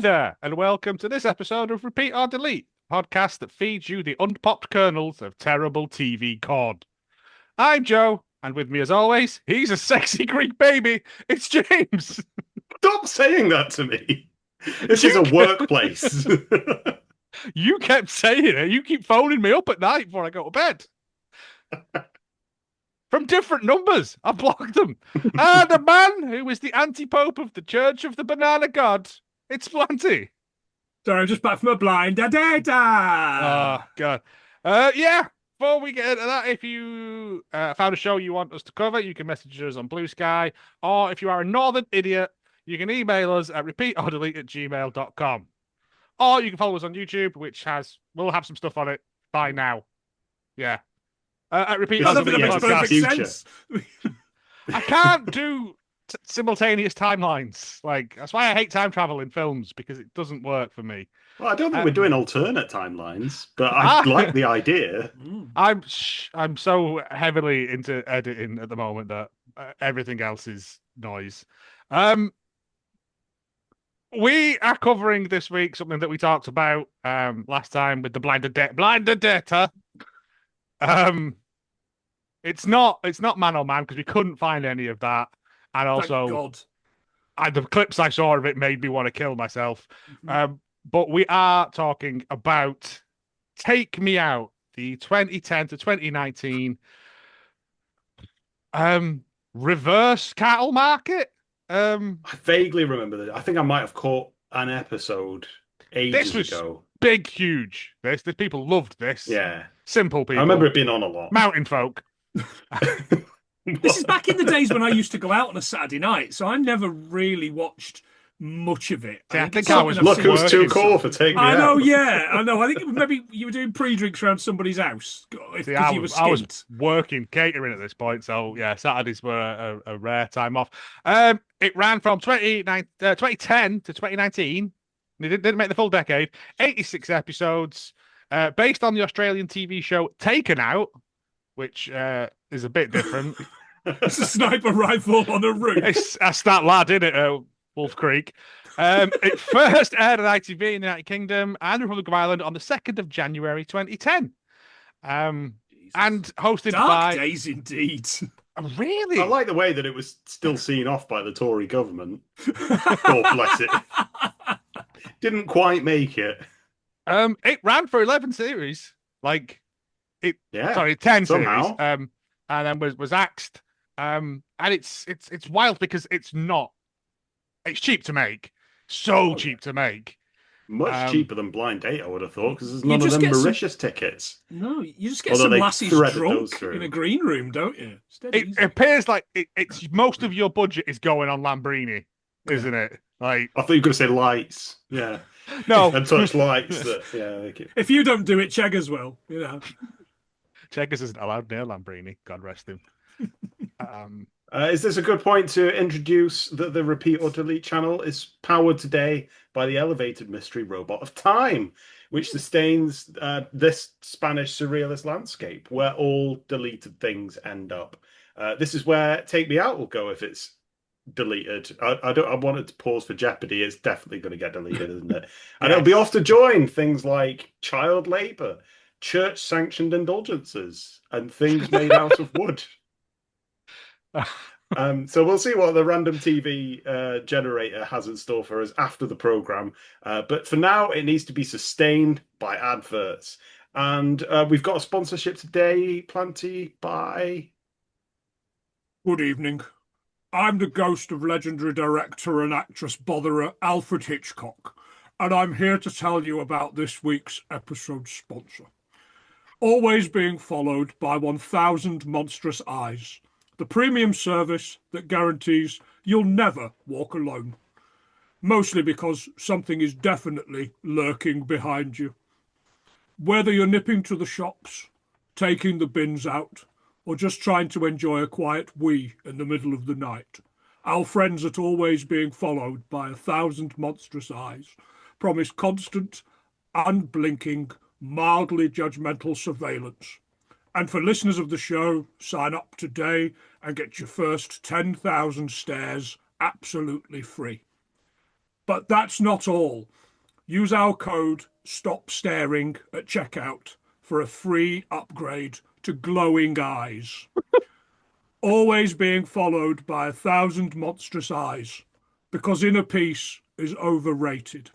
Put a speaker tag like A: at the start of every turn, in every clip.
A: there, and welcome to this episode of Repeat or Delete, a podcast that feeds you the unpopped kernels of terrible TV cod. I'm Joe, and with me as always, he's a sexy Greek baby. It's James.
B: Stop saying that to me. This is a workplace.
A: You kept saying it. You keep phoning me up at night before I go to bed. From different numbers. I blocked them. And a man who is the anti-pope of the Church of the Banana God. It's Planty.
C: Sorry, I'm just back from a blind data.
A: Oh, God. Yeah, before we get into that, if you found a show you want us to cover, you can message us on Blue Sky, or if you are a northern idiot, you can email us at repeatordelete@gmail.com. Or you can follow us on YouTube, which we'll have some stuff on it by now. Yeah. At Repeat
C: I
A: or
C: don't think
A: Delete
C: that makes
A: Podcast.
C: perfect sense.
A: I can't do simultaneous timelines. Like, that's why I hate time travel in films, because it doesn't work for me.
B: Well, I don't think we're doing alternate timelines, but I like the idea.
A: I'm so heavily into editing at the moment that everything else is noise. We are covering this week something that we talked about last time with the blinded data. It's not Man on Man because we couldn't find any of that, and also the clips I saw of it made me want to kill myself. But we are talking about Take Me Out, the 2010 to 2019 reverse cattle market.
B: I vaguely remember that. I think I might have caught an episode ages ago.
A: Big, huge. This people loved this.
B: Yeah.
A: Simple people.
B: I remember it being on a lot.
A: Mountain folk.
C: This is back in the days when I used to go out on a Saturday night, so I never really watched much of it.
A: I think I was
B: Look who's too cool for Take Me Out.
C: I know, yeah, I know. I think maybe you were doing pre-drinks around somebody's house because you were skint.
A: I was working catering at this point, so yeah, Saturdays were a rare time off. It ran from 2010 to 2019. It didn't make the full decade. 86 episodes, based on the Australian TV show Taken Out, which is a bit different.
C: It's a sniper rifle on a roof.
A: It's a stat lad, isn't it? Wolf Creek. It first aired on ITV in the United Kingdom and the Republic of Ireland on the 2nd of January 2010. And hosted by...
C: Dark days indeed.
A: Really?
B: I like the way that it was still seen off by the Tory government. God bless it. Didn't quite make it.
A: It ran for 11 series. Sorry, 10
B: somehow.
A: series. And then was axed. And it's wild because it's cheap to make. Cheap to make.
B: Much cheaper than Blind Date, I would have thought, because there's none of them Mauritius tickets.
C: No, you just get some lassies drunk in a green room, don't you?
A: It appears like it's most of your budget is going on Lambrini, isn't it? Like,
B: I thought you were going to say lights. Yeah.
A: No.
B: And touch lights.
C: If you don't do it, Cheggers will,
A: Cheggers isn't allowed near Lambrini, God rest him.
B: Is this a good point to introduce that the Repeat or Delete channel is powered today by the elevated mystery robot of time, which sustains this Spanish surrealist landscape where all deleted things end up. This is where Take Me Out will go if it's deleted. I wanted to pause for Jeopardy. It's definitely going to get deleted, isn't it? And it'll be off to join things like child labour, church-sanctioned indulgences, and things made out of wood. So we'll see what the random TV generator has in store for us after the program. But for now, it needs to be sustained by adverts. And we've got a sponsorship today, Planty, by...
C: Good evening. I'm the ghost of legendary director and actress botherer Alfred Hitchcock, and I'm here to tell you about this week's episode sponsor. Always being followed by 1,000 monstrous eyes. The premium service that guarantees you'll never walk alone. Mostly because something is definitely lurking behind you. Whether you're nipping to the shops, taking the bins out, or just trying to enjoy a quiet wee in the middle of the night, our friends at Always Being Followed by 1,000 monstrous eyes promise constant, unblinking, mildly judgmental surveillance. And for listeners of the show, sign up today and get your first 10,000 stares absolutely free. But that's not all. Use our code Stop Staring at checkout for a free upgrade to glowing eyes. Always being followed by 1,000 monstrous eyes, because inner peace is overrated.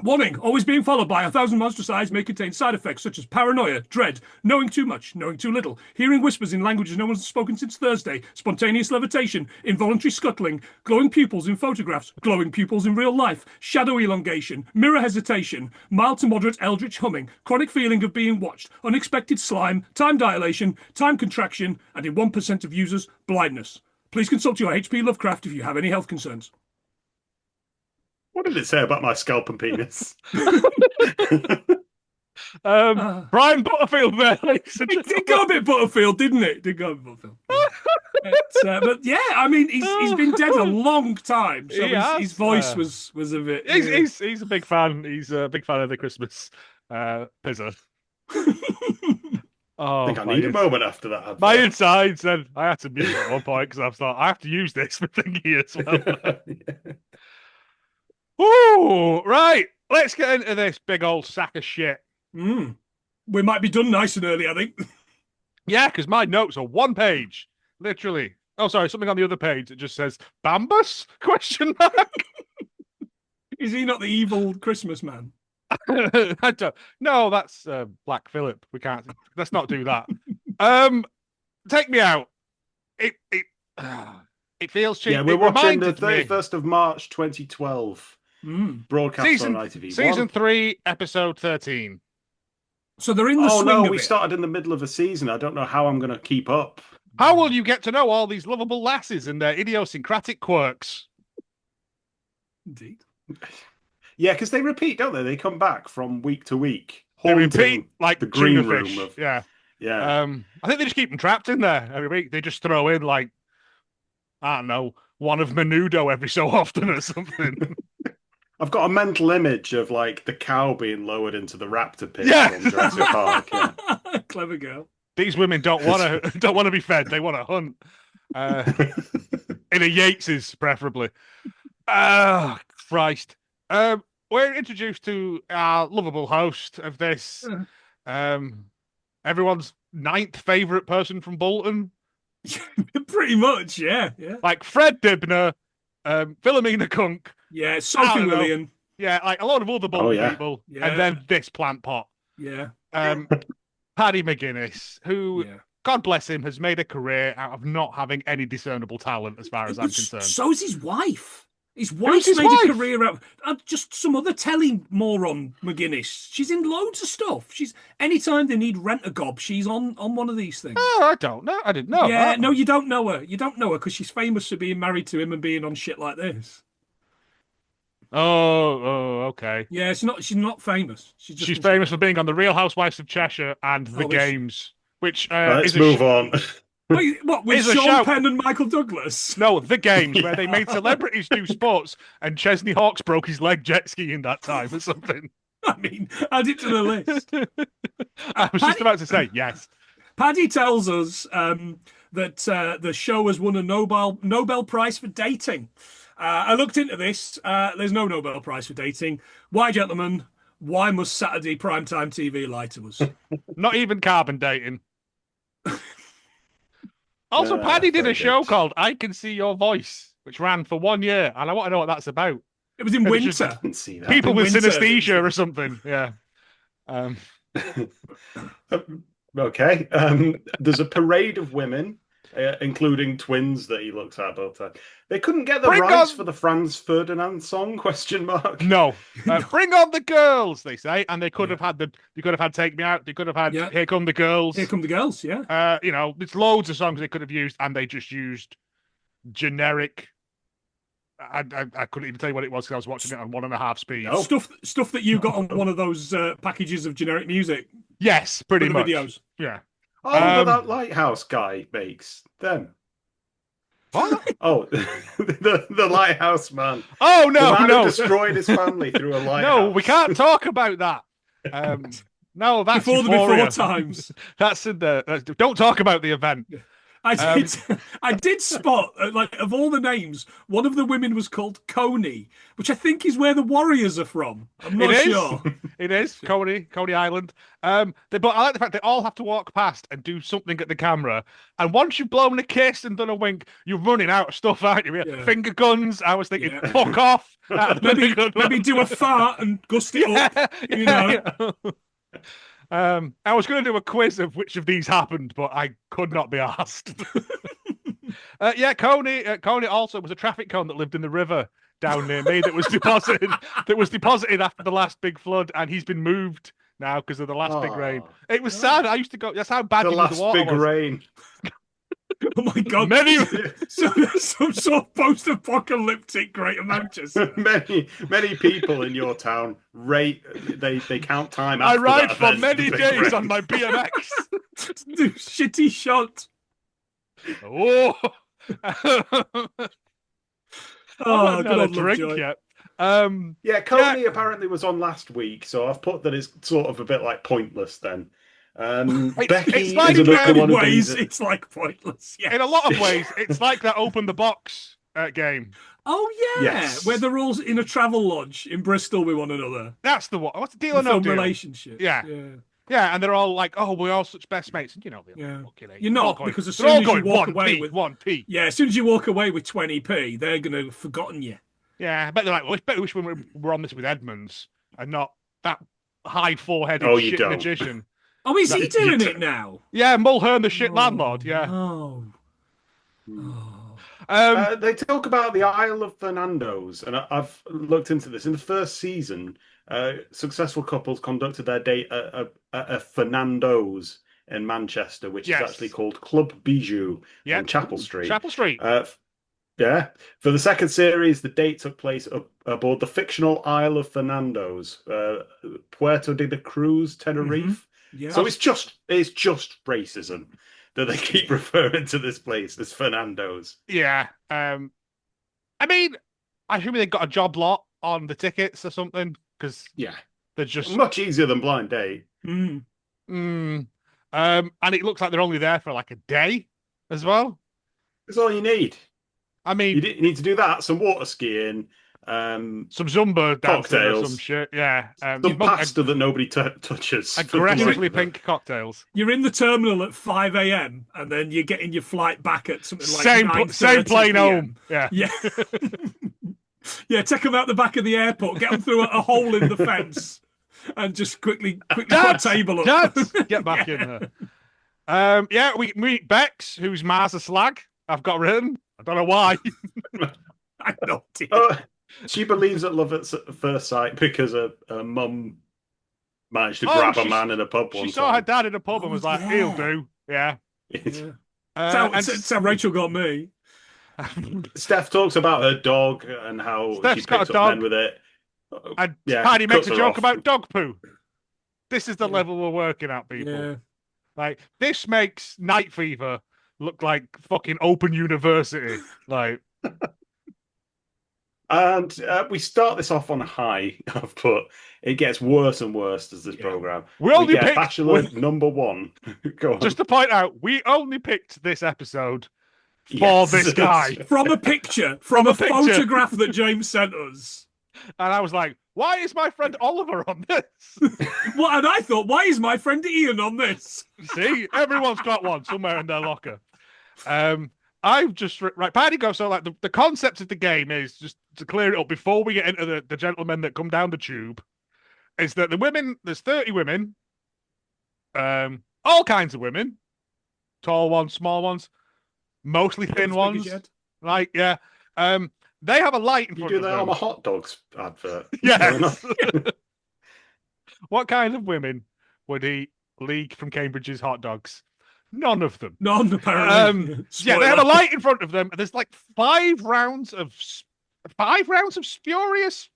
C: Warning, always being followed by 1,000 monstrous eyes may contain side effects such as paranoia, dread, knowing too much, knowing too little, hearing whispers in languages no one's spoken since Thursday, spontaneous levitation, involuntary scuttling, glowing pupils in photographs, glowing pupils in real life, shadow elongation, mirror hesitation, mild to moderate eldritch humming, chronic feeling of being watched, unexpected slime, time dilation, time contraction, and in 1% of users, blindness. Please consult your HP Lovecraft if you have any health concerns.
B: What did it say about my scalp and penis?
A: Brian Butterfield there, ladies and
C: It did go a bit Butterfield, didn't it? It did go a bit Butterfield. But yeah, I mean, he's been dead a long time, so his voice was a bit.
A: He's a big fan. He's a big fan of the Christmas pizza.
B: I think I need a moment after that.
A: My insides said I had to mute it at one point because I thought I have to use this for thinking as well.
B: Yeah.
A: Ooh, right. Let's get into this big old sack of shit.
C: We might be done nice and early, I think.
A: Yeah, because my notes are one page, literally. Oh, sorry, something on the other page that just says Bambus? Question mark.
C: Is he not the evil Christmas man?
A: I don't. No, that's Black Phillip. We can't. Let's not do that. Take me out. It feels cheap.
B: Yeah, we're watching the 31st of March, 2012. Broadcast on ITV.
A: Season 3, episode 13.
C: So they're in the swing of it.
B: We started in the middle of a season. I don't know how I'm going to keep up.
A: How will you get to know all these lovable lasses and their idiosyncratic quirks?
C: Indeed.
B: Yeah, because they repeat, don't they? They come back from week to week.
A: They repeat like
B: the green
A: fish.
B: room.
A: Yeah.
B: I
A: think they just keep them trapped in there every week. They just throw in like, I don't know, one of Menudo every so often or something.
B: I've got a mental image of like the cow being lowered into the raptor pit
A: from
B: Jurassic Park. Yeah.
C: Clever girl.
A: These women don't want to be fed. They want to hunt. In a Yates's, preferably. Oh, Christ. We're introduced to our lovable host of this. Everyone's 9th favourite person from Bolton.
C: Pretty much, yeah.
A: Like Fred Dibner, Philomena Kunk.
C: Yeah, Sophie Lillian.
A: Yeah, like a lot of other Bolton people. Yeah. And then this plant pot.
C: Yeah.
A: Paddy McGuinness, who, God bless him, has made a career out of not having any discernible talent as far as I'm concerned.
C: So's his wife. His wife's made a career out of just some other telly moron, McGuinness. She's in loads of stuff. Anytime they need rent-a-gob, she's on one of these things.
A: Oh, I don't know. I didn't know.
C: Yeah, no, you don't know her. You don't know her because she's famous for being married to him and being on shit like this.
A: Oh, okay.
C: Yeah, she's not famous.
A: She's famous for being on The Real Housewives of Cheshire and The Games, which
B: let's move on.
C: Wait, what, with Sean Penn and Michael Douglas?
A: No, The Games, where they made celebrities do sports, and Chesney Hawkes broke his leg jet skiing that time or something.
C: I mean, add it to the list.
A: I was just about to say, yes.
C: Paddy tells us that the show has won a Nobel Prize for dating. I looked into this. There's no Nobel Prize for dating. Why, gentlemen? Why must Saturday primetime TV lie to us?
A: Not even carbon dating. Also, Paddy did a show called I Can See Your Voice, which ran for 1 year, and I want to know what that's about.
C: It was in winter.
B: I didn't see that.
A: People with synesthesia or something. Yeah.
B: Okay. There's a parade of women, including twins that he looks at both times. They couldn't get the rights for the Franz Ferdinand song? ?
A: No. Bring on the girls, they say, and they could have had Take Me Out. They could have had Here Come the Girls.
C: Here Come the Girls. Yeah.
A: There's loads of songs they could have used, and they just used generic. I couldn't even tell you what it was because I was watching it on 1.5 speed.
C: No. Stuff that you got on one of those packages of generic music.
A: Yes, pretty much.
C: Videos.
A: Yeah.
B: That Lighthouse guy makes them.
A: What?
B: Oh, the Lighthouse man.
A: Oh no!
B: The man who destroyed his family through a lighthouse.
A: No, we can't talk about that. No, that's
C: before times.
A: That's in the. Don't talk about the event.
C: I did spot, like, of all the names, one of the women was called Coney, which I think is where the Warriors are from. I'm not sure.
A: It is Coney Island. But I like the fact they all have to walk past and do something at the camera. And once you've blown a kiss and done a wink, you're running out of stuff, aren't you?
C: Yeah.
A: Finger guns. I was thinking, fuck off.
C: Maybe do a fart and gust it up. You know.
A: I was going to do a quiz of which of these happened, but I could not be asked. Coney also was a traffic cone that lived in the river down near me that was deposited after the last big flood, and he's been moved now because of the last big rain. It was sad. I used to go. That's how bad
B: the last
A: water
B: big
A: was.
B: Rain.
C: Oh my God! Some sort of post-apocalyptic Greater Manchester.
B: many people in your town rate. They count time.
A: I
B: After
A: ride
B: that
A: for
B: event,
A: many
B: the big
A: days
B: rain.
A: on my BMX.
C: Do shitty shot.
A: Oh.
C: Oh,
A: I've not
C: good
A: had a
C: old
A: drink
C: Lovejoy.
A: yet.
B: Coney apparently was on last week, so I've put that it's sort of a bit like pointless then. Becky
A: it's like
B: is another
C: In
B: one of
C: ways,
B: these.
C: it's like pointless. Yeah.
A: In a lot of ways, it's like that open the box game.
C: Oh yeah,
B: Yes.
C: where they're all in a travel lodge in Bristol with one another.
A: That's the one. What's the deal
C: The
A: or no
C: film
A: deal?
C: relationship.
A: Yeah. Yeah, and they're all like, "Oh, we're all such best mates," and you know,
C: You're not, because as
A: they're all
C: soon as you
A: going
C: walk
A: 1p,
C: away with
A: 1p.
C: Yeah, as soon as you walk away with 20p, they're gonna have forgotten you.
A: Yeah, I bet they're like, "Well, I wish we were on this with Edmonds and not that high foreheaded
B: Oh, you
A: shit
B: don't.
A: magician."
C: Oh, is he
B: You
C: doing
B: don't.
C: it now?
A: Yeah, Mulhern, the shit landlord. Yeah.
C: Oh.
B: They talk about the Isle of Fernandos, and I've looked into this. In the first season, successful couples conducted their date at Fernandos in Manchester, which is actually called Club Bijou on Chapel Street.
A: Chapel Street.
B: Yeah. For the second series, the date took place aboard the fictional Isle of Fernandos, Puerto de la Cruz, Tenerife.
C: Yeah.
B: So it's just racism that they keep referring to this place as Fernandos.
A: Yeah. I mean, I assume they got a job lot on the tickets or something, because they're just
B: much easier than Blind Date.
C: Mm.
A: And it looks like they're only there for like a day as well.
B: That's all you need.
A: I mean,
B: you need to do that, some water skiing,
A: some Zumba dancing or some shit. Yeah.
B: Some pasta that nobody touches.
A: Aggressively pink cocktails.
C: You're in the terminal at 5 a.m. and then you're getting your flight back at something like
A: same plane home. Yeah.
C: Yeah. Yeah, take them out the back of the airport, get them through a hole in the fence, and just quickly put a table up.
A: Get back in there. We meet Bex, who's Mars a slag. I've got written. I don't know why.
C: I know.
B: She believes at love at first sight because her mum managed to grab a man in a pub one
A: time. She saw her dad in a pub and was like, he'll do. Yeah.
C: That's how Rachel got me.
B: Steph talks about her dog and how
A: Steph's
B: she picks up men with it.
A: And Paddy makes a joke about dog poo. This is the level we're working at, people.
C: Yeah.
A: Like, this makes Night Fever look like fucking Open University. Like...
B: And we start this off on a high, I've put. It gets worse and worse as this program.
A: We only
B: get
A: picked
B: Bachelor number 1. Go on.
A: Just to point out, we only picked this episode for this guy.
C: From a picture, from a photograph that James sent us.
A: And I was like, why is my friend Oliver on this?
C: Well, and I thought, why is my friend Ian on this?
A: See, everyone's got one somewhere in their locker. I've just right, Paddy goes. So, like, the concept of the game is, just to clear it up before we get into the gentlemen that come down the tube, is that the women, there's 30 women, all kinds of women, tall ones, small ones, mostly thin ones. Like, yeah. They have a light in front of them.
B: You do that on a hot dogs advert.
A: Yes. What kind of women would eat League from Cambridge's hot dogs? None of them.
C: None, apparently.
A: They have a light in front of them, and there's like 5 rounds of spurious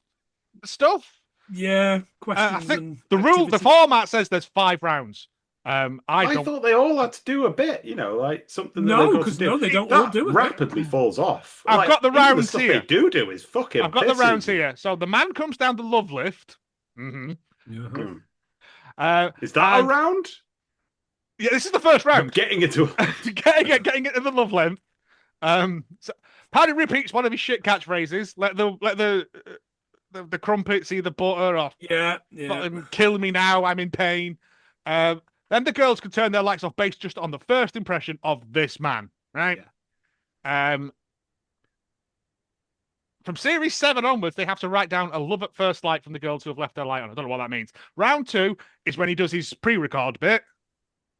A: stuff.
C: Yeah, questions.
A: I think the format says there's 5 rounds. I
B: thought they all had to do a bit, like something.
C: No, because they don't all do it.
B: Rapidly falls off.
A: I've got the rounds
B: the
A: here.
B: They do is fucking.
A: I've got the rounds here. So the man comes down the love lift. Mm-hmm.
B: Is that a round?
A: Yeah, this is the first round.
B: Getting into
A: getting into the love length. So Paddy repeats one of his shit catchphrases. Let the crumpets see the butter off.
C: Yeah.
A: Kill me now. I'm in pain. Then the girls can turn their lights off based just on the first impression of this man, right? Yeah. From series 7 onwards, they have to write down a love at first light from the girls who have left their light on. I don't know what that means. Round 2 is when he does his pre-record bit.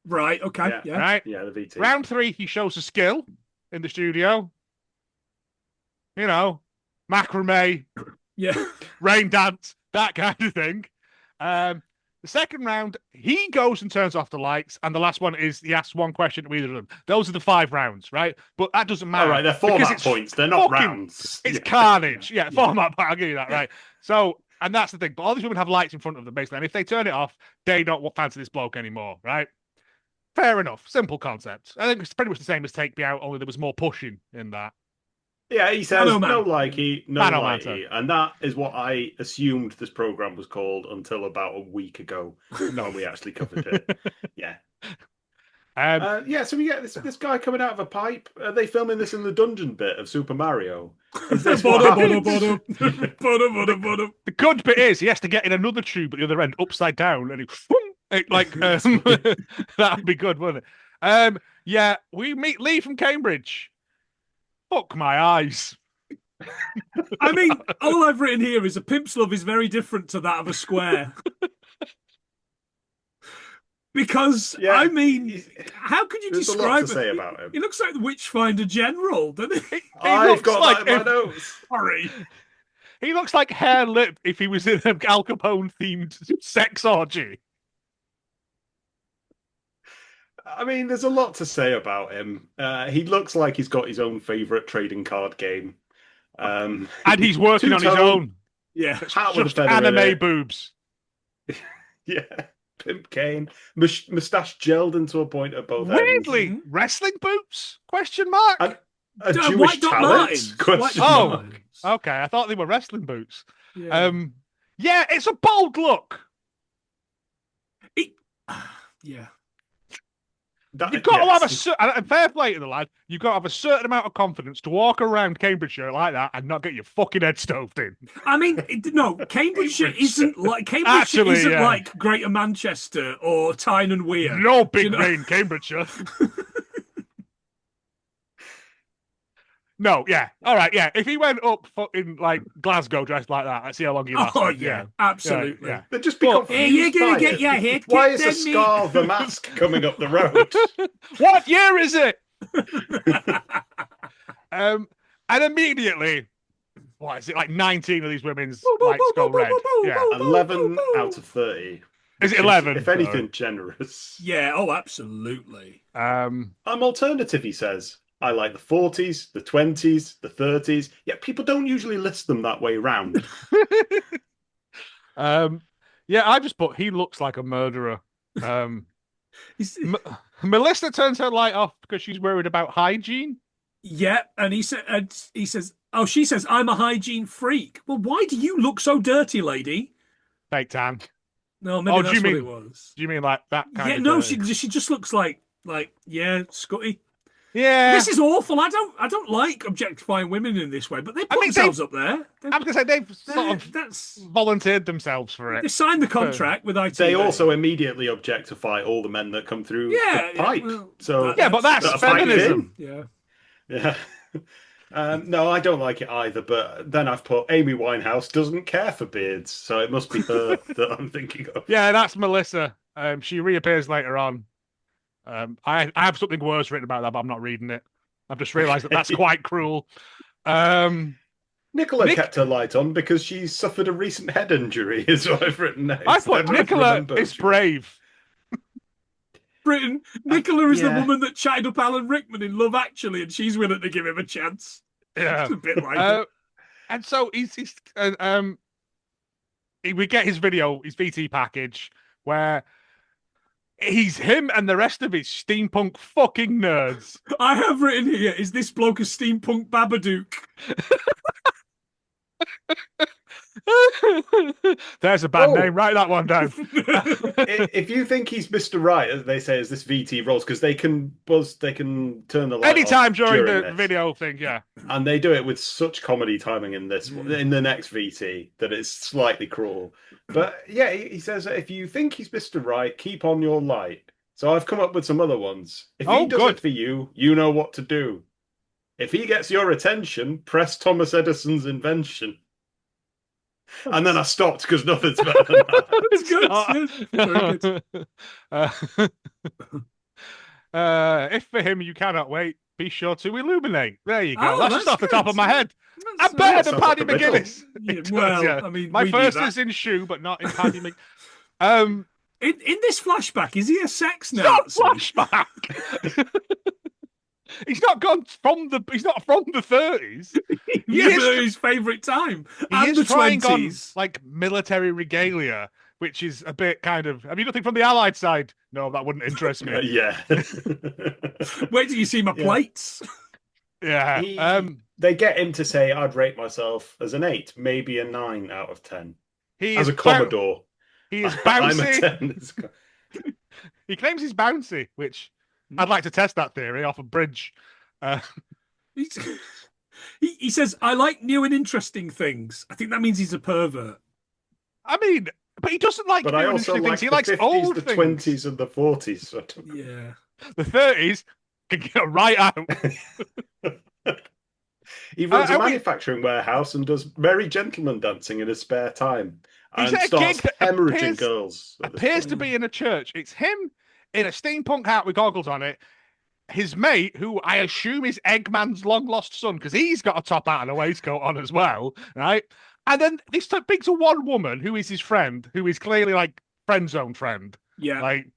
C: Right. Okay. Yeah.
A: Right.
B: Yeah. The VT.
A: Round 3, he shows a skill in the studio. You know, macrame, rain dance, that kind of thing. The second round, he goes and turns off the lights, and the last one is he asks one question to either of them. Those are the 5 rounds, right? But that doesn't matter.
B: All right, they're format points. They're not rounds.
A: It's carnage. Yeah, format point. I'll give you that, right? So, and that's the thing. But all these women have lights in front of them, basically. And if they turn it off, they don't fancy this bloke anymore, right? Fair enough. Simple concept. I think it's pretty much the same as Take Me Out, only there was more pushing in that.
B: Yeah, he says no likey, no likey. And that is what I assumed this program was called until about a week ago when we actually covered it. Yeah. So we get this guy coming out of a pipe. Are they filming this in the dungeon bit of Super Mario? Is this
A: The good bit is he has to get in another tube at the other end, upside down, and that would be good, wouldn't it? Yeah, we meet Lee from Cambridge. Fuck my eyes.
C: I mean, all I've written here is a pimp's love is very different to that of a square. Because, I mean, how could you describe
B: say about him.
C: He looks like the Witchfinder General, doesn't he?
B: I've got that in my notes.
C: Sorry.
A: He looks like Hair Lip if he was in an Al Capone-themed sex orgy.
B: I mean, there's a lot to say about him. He looks like he's got his own favourite trading card game.
A: And he's working on his own.
C: Yeah.
A: Just anime boobs.
B: Yeah. Pimp cane. Moustache gelled into a point at both
A: Weirdly,
B: ends.
A: wrestling boots? Question mark?
B: And a Jewish talent? Question mark.
A: Okay. I thought they were wrestling boots.
C: Yeah,
A: it's a bold look.
C: Yeah.
A: You've got to have a certain, fair play to the lad, you've got to have a certain amount of confidence to walk around Cambridgeshire like that and not get your fucking head stoved in.
C: I mean, no, Cambridgeshire isn't like like Greater Manchester or Tyne and Weir.
A: No big rain, Cambridgeshire. No, yeah. All right, yeah. If he went up in like Glasgow dressed like that, I'd see how long he lasted.
C: Oh, yeah, absolutely.
B: Yeah. They'd just be confused.
C: You're going to get your head kicked.
B: Why is a scar the mask coming up the road?
A: What year is it? And immediately, what is it, like 19 of these women's lights go red? Yeah.
B: 11 out of 30.
A: Is it 11?
B: If anything, generous.
C: Yeah, oh, absolutely.
B: I'm alternative, he says. I like the 40s, the 20s, the 30s. Yeah, people don't usually list them that way round.
A: Yeah, I just put he looks like a murderer. Melissa turns her light off because she's worried about hygiene.
C: Yeah, and he says, oh, she says, I'm a hygiene freak. Well, why do you look so dirty, lady?
A: Fake tan.
C: No, maybe that's what it was.
A: Do you mean like that kind of?
C: Yeah, no, she just looks like Scotty.
A: Yeah,
C: this is awful. I don't like objectifying women in this way, but they put themselves up there.
A: I was going to say they've sort of volunteered themselves for it.
C: They signed the contract with ITV.
B: They also immediately objectify all the men that come through the pipe.
A: But that's feminism.
B: Yeah. No, I don't like it either. But then I've put Amy Winehouse doesn't care for beards, so it must be her that I'm thinking of.
A: Yeah, that's Melissa. She reappears later on. I have something worse written about that, but I'm not reading it. I've just realised that's quite cruel.
B: Nicola kept her light on because she suffered a recent head injury, is what I've written next.
A: I thought Nicola is brave.
C: Nicola is the woman that chatted up Alan Rickman in Love Actually, and she's willing to give him a chance.
A: Yeah,
C: it's a bit like it.
A: And so we get his VT package where he's him and the rest of his steampunk fucking nerds.
C: I have written here, is this bloke a steampunk Babadook?
A: There's a bad name. Write that one down.
B: If you think he's Mr. Right, as they say, as this VT rolls, because they can turn the light
A: anytime
B: off
A: during the
B: this.
A: video thing, yeah.
B: And they do it with such comedy timing in the next VT that it's slightly cruel. But yeah, he says if you think he's Mr. Right, keep on your light. So I've come up with some other ones. If he does it for you, you know what to do. If he gets your attention, press Thomas Edison's invention. And then I stopped because nothing's better than that.
C: It's good.
A: If for him you cannot wait, be sure to illuminate. There you go.
C: Oh,
A: that's just off the top of my head. I'm better than Paddy McGuinness.
C: I mean,
A: my first is in Shoe, but not in Paddy McGuinness.
C: In this flashback, is he a sex Nazi?
A: Flashback. He's not from the 30s.
C: His favourite time.
A: He
C: is
A: the trying
C: 20s.
A: On like military regalia, which is a bit kind of. Have you nothing from the Allied side? No, that wouldn't interest me.
B: Yeah.
C: Wait till you see my plates.
A: Yeah.
B: They get him to say, "I'd rate myself as an 8, maybe a 9 out of 10."
A: As
B: a Commodore.
A: He is bouncy.
B: I'm a 10.
A: He claims he's bouncy, which I'd like to test that theory off a bridge.
C: He says, "I like new and interesting things." I think that means he's a pervert.
A: I mean, but he doesn't like new and interesting things. He likes
B: 50s,
A: old
B: the
A: things.
B: 20s, and the 40s.
C: Yeah.
A: The 30s can get right out.
B: He runs a manufacturing warehouse and does merry gentleman dancing in his spare time. And starts hemorrhaging girls.
A: Appears to be in a church. It's him in a steampunk hat with goggles on it. His mate, who I assume is Eggman's long lost son, because he's got a top hat and a waistcoat on as well, right? And then they speak to one woman who is his friend, who is clearly like friend zone friend.
C: Yeah.
A: Like,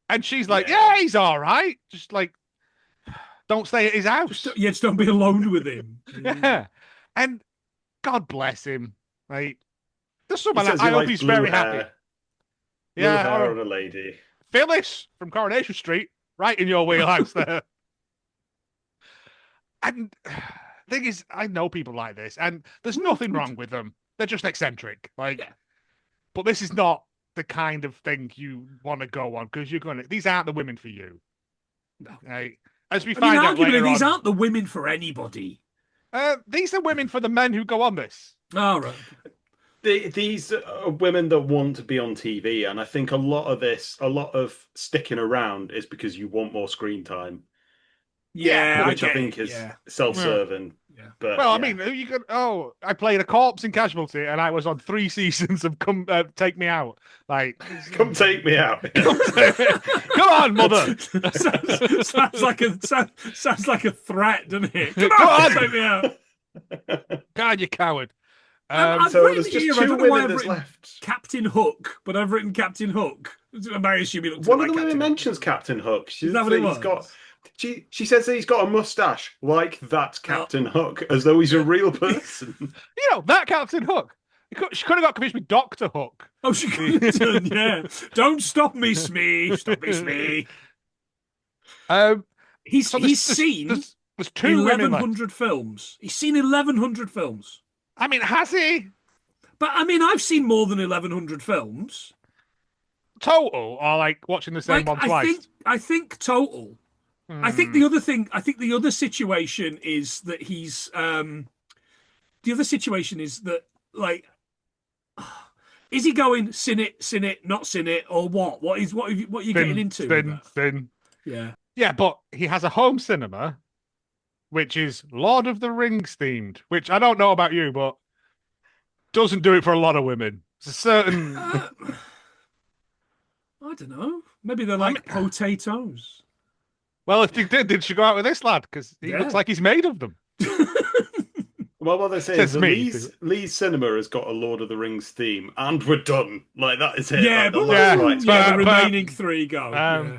A: and she's like, yeah, he's all right. Just like, don't stay at his house.
C: Just don't be alone with him.
A: Yeah. And God bless him. Like, there's someone I hope he's very happy.
B: Yeah. Blue hair on a lady.
A: Phyllis from Coronation Street, right in your wheelhouse there. And thing is, I know people like this, and there's nothing wrong with them. They're just eccentric. But this is not the kind of thing you want to go on, because these aren't the women for you.
C: No.
A: Right? As we find out later
C: these aren't the women for anybody.
A: These are women for the men who go on this.
C: All right.
B: These are women that want to be on TV, and I think a lot of sticking around is because you want more screen time.
C: Yeah,
B: which I think is self-serving.
C: Yeah.
B: But
A: I mean, you could. Oh, I played a corpse in Casualty, and I was on 3 seasons of Come Take Me Out. Like,
B: come take me out.
A: Come on, mother.
C: sounds like a threat, doesn't it? Come on, take me out.
A: God, you coward.
B: So there's just 2 women that's left.
C: Captain Hook, but I've written Captain Hook. I'm assuming
B: one of the women mentions Captain Hook. She says that he's got a mustache like that Captain Hook, as though he's a real person.
A: That Captain Hook. She could have got confused with Dr. Hook.
C: Oh, she could have done, yeah. Don't stop me, Smee. Stop me, Smee. He's seen
A: there's 2
C: 1,100 films. He's seen 1,100 films.
A: I mean, has he?
C: But I mean, I've seen more than 1,100 films.
A: Total, or like watching the same one twice?
C: I think total. I think the other situation is that he's the other situation is that, like, is he going sin it, not sin it, or what? What are you getting into?
A: Thin.
C: Yeah,
A: but he has a home cinema, which is Lord of the Rings themed, which I don't know about you, but doesn't do it for a lot of women. It's a certain.
C: I don't know. Maybe they're like potatoes.
A: Well, if they did she go out with this lad? Because he looks like he's made of them.
B: Well, what they say is Lee's Cinema has got a Lord of the Rings theme, and we're done. Like, that is it.
C: Yeah,
B: like,
C: the remaining 3 go.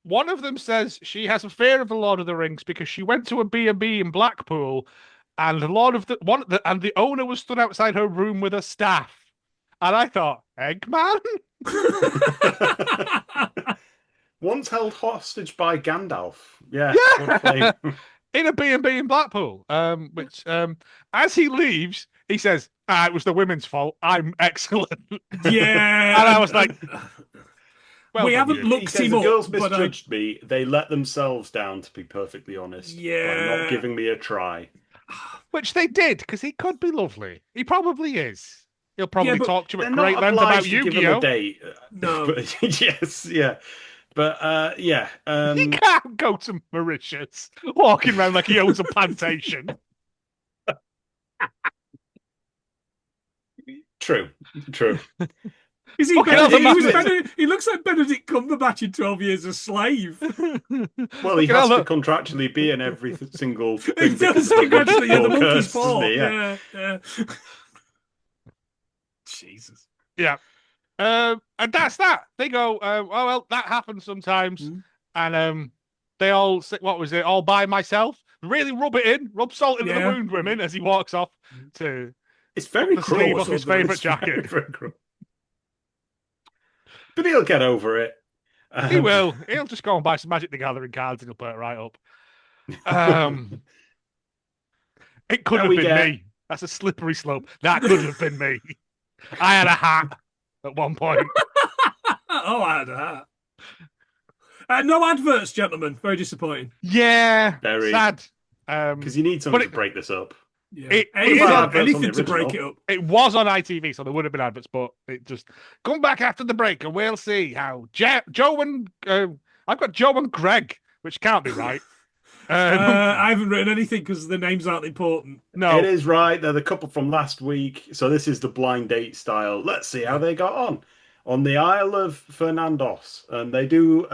A: One of them says she has a fear of the Lord of the Rings because she went to a B&B in Blackpool, and the owner was stood outside her room with a staff, and I thought, Eggman.
B: Once held hostage by Gandalf. Yeah.
A: In a B&B in Blackpool, which as he leaves, He says, it was the women's fault. I'm excellent.
C: Yeah.
A: And I was like, well,
C: we haven't
B: He
C: looked
B: says
C: him
B: the
C: up.
B: girls
C: but
B: misjudged me. They let themselves down, to be perfectly honest, by
C: Yeah.
B: not giving me a try.
A: which they did, because he could be lovely. He probably is. He'll probably
C: but
A: talk to you
B: They're
A: at great
B: not
A: length about
B: obliged to give him a
A: Yu-Gi-Oh!
B: date.
C: No.
B: But, yes, yeah. But yeah.
A: He can't go to Mauritius walking around like he owns a plantation.
B: True.
C: Is he
A: Fucking
C: Benedict?
A: hell,
C: He,
A: the
C: was he looks like Benedict Cumberbatch in 12 Years a Slave.
B: Well, he
A: Fucking
B: has
A: hell,
B: to contractually be in every single
C: He
B: thing because
C: does
B: of the
C: congratulate the
B: monkey's
C: monkey's
B: curse, doesn't
C: paw.
B: he? Yeah.
C: Yeah. Jesus.
A: Yeah. And that's that. They go, oh, well, that happens sometimes. And they all say, what was it? All by myself. Really rub it in, rub salt into the wound, women, as he walks off to
B: It's very
A: the sleeve
B: cruel.
A: off his favourite jacket.
B: Very cruel. But he'll get over it.
A: He will. He'll just go and buy some Magic the Gathering cards and he'll put it right up. It could have been me. That's a slippery slope. That could have been me. I had a hat at one point.
C: Oh, I had a hat. No adverts, gentlemen. Very disappointing.
A: Yeah,
B: very
A: sad.
B: Because you need something to break this up.
C: Yeah.
B: Anything
C: to break it up.
A: It was on ITV, so there would have been adverts, but it just come back after the break and we'll see how Joe and I've got Joe and Greg, which can't be right.
C: I haven't written anything because the names aren't important.
A: No,
B: it is right. They're the couple from last week, so this is the blind date style. Let's see how they got on the Isle of Fernandos, and they do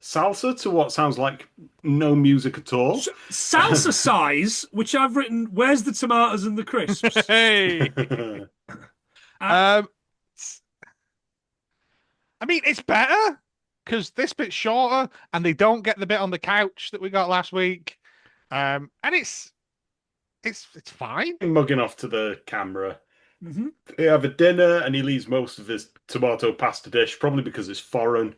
B: salsa to what sounds like no music at all.
C: Salsa size, which I've written. Where's the tomatoes and the crisps?
A: Hey. I mean, it's better because this bit's shorter, and they don't get the bit on the couch that we got last week. And it's fine.
B: Mugging off to the camera.
C: Mm-hmm.
B: They have a dinner, and he leaves most of his tomato pasta dish, probably because it's foreign.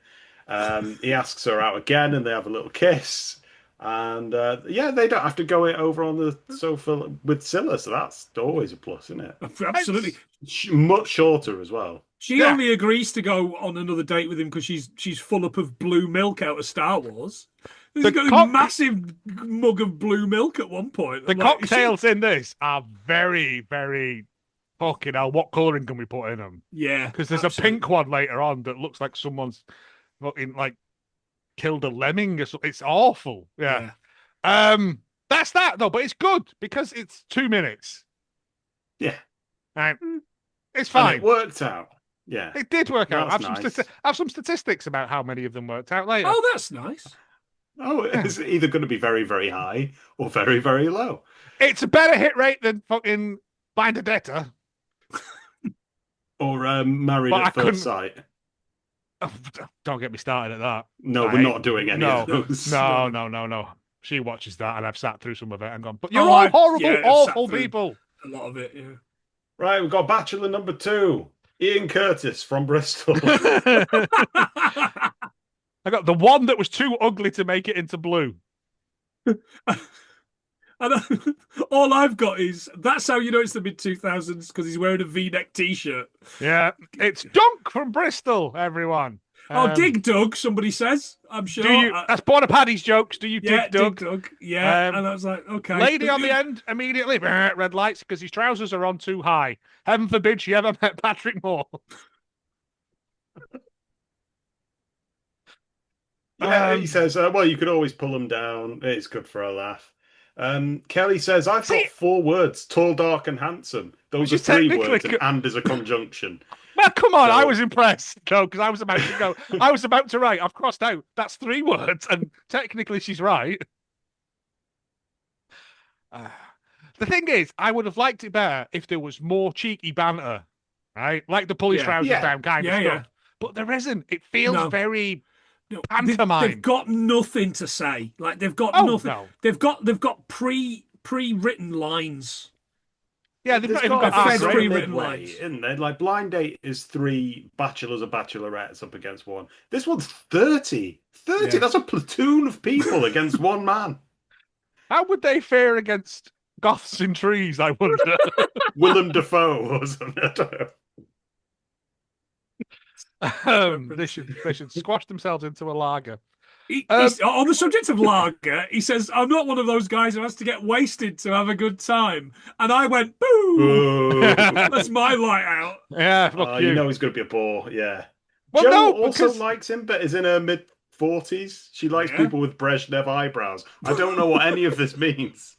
B: He asks her out again, and they have a little kiss. And yeah, they don't have to go over on the sofa with Scylla, so that's always a plus, isn't it?
C: Absolutely.
B: Much shorter as well.
C: She only agrees to go on another date with him because she's full up of blue milk out of Star Wars. He's got a massive mug of blue milk at one point.
A: The cocktails in this are very, very fucking hell. What colouring can we put in them?
C: Yeah,
A: because there's a pink one later on that looks like someone's fucking like killed a lemming or something. It's awful. Yeah. That's that though, but it's good because it's 2 minutes.
B: Yeah.
A: Right. It's fine.
B: And it worked out. Yeah.
A: It did work out.
B: That's
A: I have some statistics about how many of them worked out later.
C: Oh, that's nice.
B: Oh, it's either going to be very, very high or very, very low.
A: It's a better hit rate than fucking Vendetta.
B: Or Married at First Sight.
A: Oh, don't get me started at that.
B: No, we're not doing any of those.
A: No. She watches that, and I've sat through some of it and gone, but you're all horrible, awful people.
C: A lot of it, yeah.
B: Right, we've got Bachelor number 2, Ian Curtis from Bristol.
A: I got the one that was too ugly to make it into blue.
C: And all I've got is that's how you know it's the mid-2000s because he's wearing a V-neck T-shirt.
A: Yeah, it's Dunk from Bristol, everyone.
C: Dig Dug, somebody says. I'm sure.
A: That's Border Paddy's jokes. Do you dig Dug?
C: Dig Dug. Yeah, and I was like, okay.
A: Lady on the end, immediately, red lights because his trousers are on too high. Heaven forbid she ever met Patrick Moore.
B: He says, well, you could always pull them down. It's good for a laugh. Kelly says, I've got 4 words, tall, dark, and handsome. Those are 3 words, and is a conjunction.
A: Well, come on, I was impressed. No, because I was about to go. I was about to write, I've crossed out, that's 3 words, and technically she's right. The thing is, I would have liked it better if there was more cheeky banter, right? Like the pull his trousers down kind of stuff. But there isn't. It feels very... pantomime.
C: They've got nothing to say. Like they've got nothing. No. They've got pre-written lines.
A: Yeah, they've not even got
B: pre-written lines, isn't there? Like Blind Date is 3 bachelors or bachelorettes up against 1. This one's 30. 30. Yeah. That's a platoon of people against 1 man.
A: How would they fare against Goths in trees, I wonder.
B: Willem Dafoe or something. I don't know.
A: They should squash themselves into a lager.
C: On the subject of lager, he says, "I'm not one of those guys who has to get wasted to have a good time." And I went, "Boo! That's my light out."
A: Yeah, fuck you.
B: You know he's going to be a bore. Yeah.
A: Well,
B: Jo
A: no,
B: also
A: because...
B: likes him, but is in her mid-40s. She likes people with Brezhnev eyebrows. I don't know what any of this means.